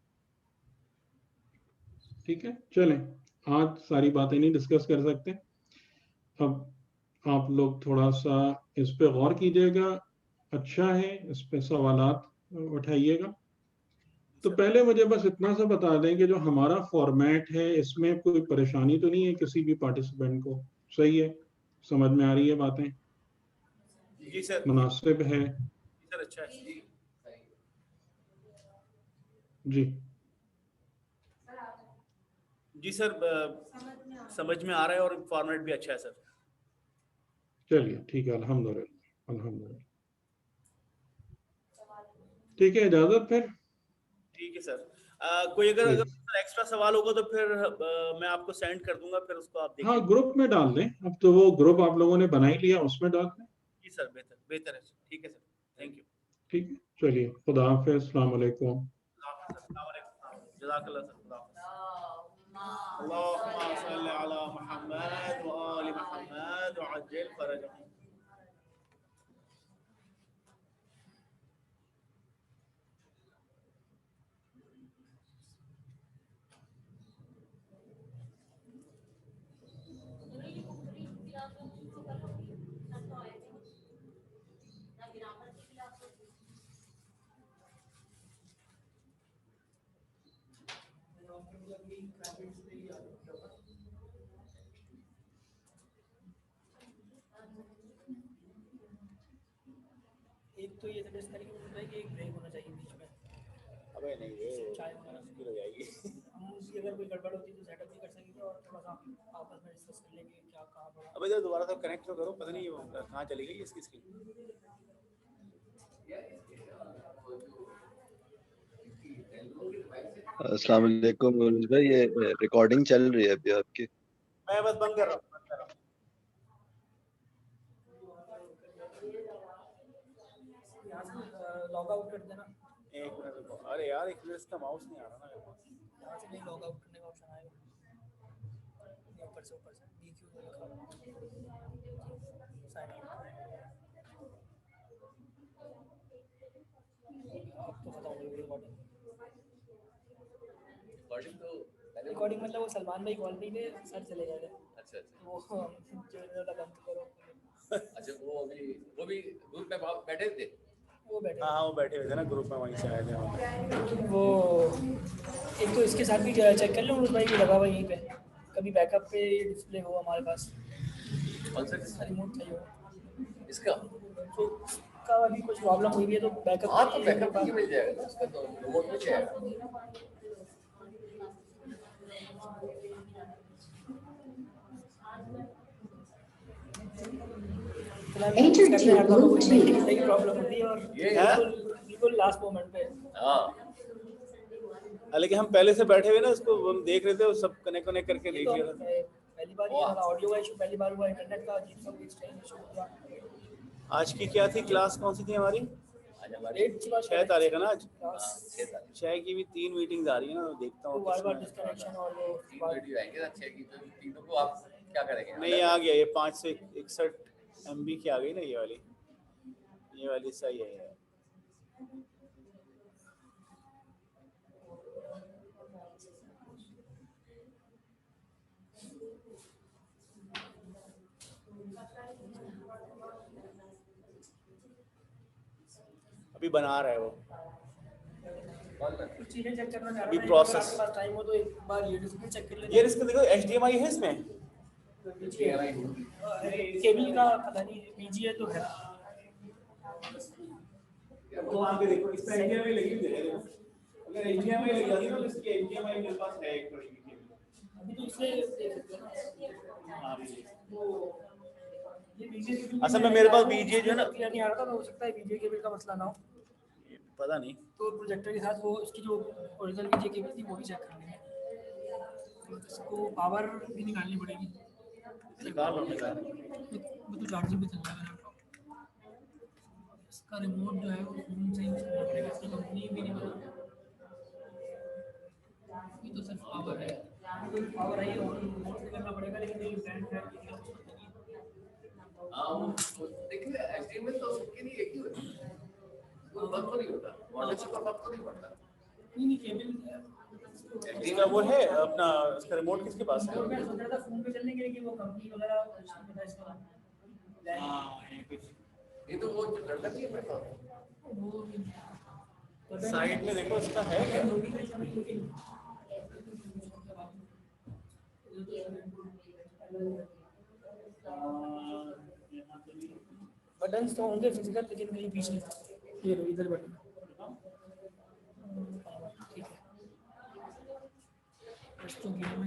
ٹھیک ہے، چلیں آج ساری باتیں نہیں ڈسکس کر سکتے. اب آپ لوگ تھوڑا سا اس پہ غور کیجئے گا، اچھا ہے، اس پہ سوالات اٹھائیے گا. تو پہلے مجھے بس اتنا سا بتا دیں کہ جو ہمارا فارمیٹ ہے اس میں کوئی پریشانی تو نہیں ہے کسی بھی پارٹیسپینٹ کو؟ صحیح ہے، سمجھ میں آ رہی ہے باتیں؟ جی سر، مناسب ہے؟ جی سر، اچھا ہے. جی جی سر، سمجھ میں آ رہا ہے اور فارمیٹ بھی اچھا ہے سر. چلیے ٹھیک ہے، الحمدللہ الحمدللہ. ٹھیک ہے، اجازت پھر. ٹھیک ہے سر. کوئی اگر ایکسٹرا سوال ہوگا تو پھر میں آپ کو سینڈ کر دوں گا، پھر اس کو آپ دیکھ ہاں لیں. گروپ میں ڈال دیں، اب تو وہ گروپ آپ لوگوں نے بنا ہی لیا، اس میں ڈال دیں. جی سر، بہتر بہتر ہے. ٹھیک ہے سر، تھینک یو. ٹھیک ہے، چلیے خدا حافظ، السلام علیکم. السلام علیکم، جزاک اللہ سر. خدا حافظ. اللهم صل على محمد وآل محمد وعجل فرجهم. ایک تو یہ سجیسٹ کریں گے کہ ایک بریک ہونا چاہیے بیچ میں. ابے نہیں، یہ چائے مشکل ہو جائے گی. ہم اس کی اگر کوئی گڑبڑ ہوتی ہے تو سیٹ اپ بھی کر سکیں گے اور تھوڑا سا آپس میں ڈسکس کر لیں گے کیا کہاں پر. ابے جب دوبارہ سے کنیکٹ تو کرو، پتہ نہیں وہ کہاں چلی گئی اس کی اسکرین. السلام علیکم منوج بھائی، یہ ریکارڈنگ چل رہی ہے ابھی آپ کی. میں بس بند کر رہا ہوں. لاگ آؤٹ کر دینا. ایک منٹ رکو. ارے یار ایک منٹ، اس کا ماؤس نہیں آ رہا نا میرے پاس. یہاں سے نہیں لاگ آؤٹ کرنے کا آپشن آئے گا. اوپر سے ڈی کیو لکھا ہوا سائن آؤٹ. آپ تو بتاؤ گے ریکارڈنگ مطلب وہ سلمان بھائی کال پہ گئے، سر چلے گئے. اچھا اچھا، وہ جو بند کرو. اچھا، وہ بھی گروپ میں بیٹھے تھے. وہ بیٹھے، ہاں وہ بیٹھے ہوئے تھے نا گروپ میں، وہیں سے آئے تھے وہ. ایک تو اس کے ساتھ بھی چیک کر لوں، اس بھائی بھی لگا ہوا یہیں پہ، کبھی بیک اپ پہ ڈسپلے ہو ہمارے پاس. کون سا ریموٹ تھا یہ اس کا؟ تو اس کا ابھی کچھ پرابلم ہوئی ہے تو بیک اپ، ہاں تو بیک اپ مل جائے گا نا اس کا، تو ریموٹ مل جائے گا. پرابلم ہوتی ہے اور بالکل لاسٹ مومنٹ پہ. ہاں لیکن ہم پہلے سے بیٹھے ہوئے نا، اس کو ہم دیکھ رہے تھے، سب کنیکٹ کر کے دیکھ رہے تھے. پہلی بار آڈیو کا ایشو، پہلی بار ہوا انٹرنیٹ کا عجیب سا ایشو ہوا. آج کی کیا تھی کلاس، کون سی تھی ہماری؟ 6 تاریخ ہے نا آج. 6 کی بھی 3 میٹنگز آ رہی ہیں نا، دیکھتا ہوں بار بار ڈسکنیکشن اور وہ 3 ویڈیو آئیں گے نا. 6 کی تو تینوں کو آپ کیا کریں گے؟ نہیں آ گیا یہ 561 MB کی آ گئی نا، یہ والی صحیح ہے. ابھی بنا رہا ہے وہ کچھ چیزیں چیک کرنا چاہ رہا ابھی ہوں اگر process. آپ کے پاس ٹائم ہو تو ایک بار یہ ڈسپلے چیک کر یہ اس کا دیکھو HDMI ہے اس میں کیبل کا پتہ نہیں بی جی اے تو ہے وہاں پہ دیکھو اس پہ HDMI لگی ہوئی ہے اگر HDMI لگ جاتی نا تو اس کی HDMI میرے پاس ہے ایک بڑی کیبل ابھی تو اس سے یہ بی جی اے اصل میں میرے پاس BGA جو ہے نا کلیئر نہیں آ رہا تھا تو ہو سکتا ہے بی جی اے کیبل کا مسئلہ نہ ہو پتہ نہیں تو پروجیکٹر کے ساتھ وہ اس کی جو original B G A cable تھی وہ بھی چیک کر لیں گے اس کو پاور بھی نکالنی پڑے گی نکال لو نکال وہ تو چارجنگ پہ چل رہا ہے لیپ ٹاپ اس کا ریموٹ جو ہے وہ فون سے یوز کرنا پڑے گا اس کی کمپنی بھی نہیں بنا یہ تو صرف پاور ہے پاور ہے اور ریموٹ سے کرنا پڑے گا لیکن یہ برانڈ برانڈ دیکھیے HDMI تو سب کے لیے ایک ہی ہوتا ہے کوئی فرق تو نہیں ہوتا ماڈل سے فرق تو نہیں پڑتا نہیں کیبل اس کا وہ ہے اپنا اس کا ریموٹ کس کے پاس ہے میں سوچ رہا تھا فون پہ چلنے کے لیے کہ وہ کمپنی وغیرہ کچھ نہیں پتا اس کا یہ تو وہ لڑکا نہیں بیٹھا وہ سائڈ میں دیکھو اس کا ہے کیا بٹنس تو ہوں گے فزیکل لیکن نہیں پیچھے یہ رہو ادھر بٹن ٹھیک ہے تو گیم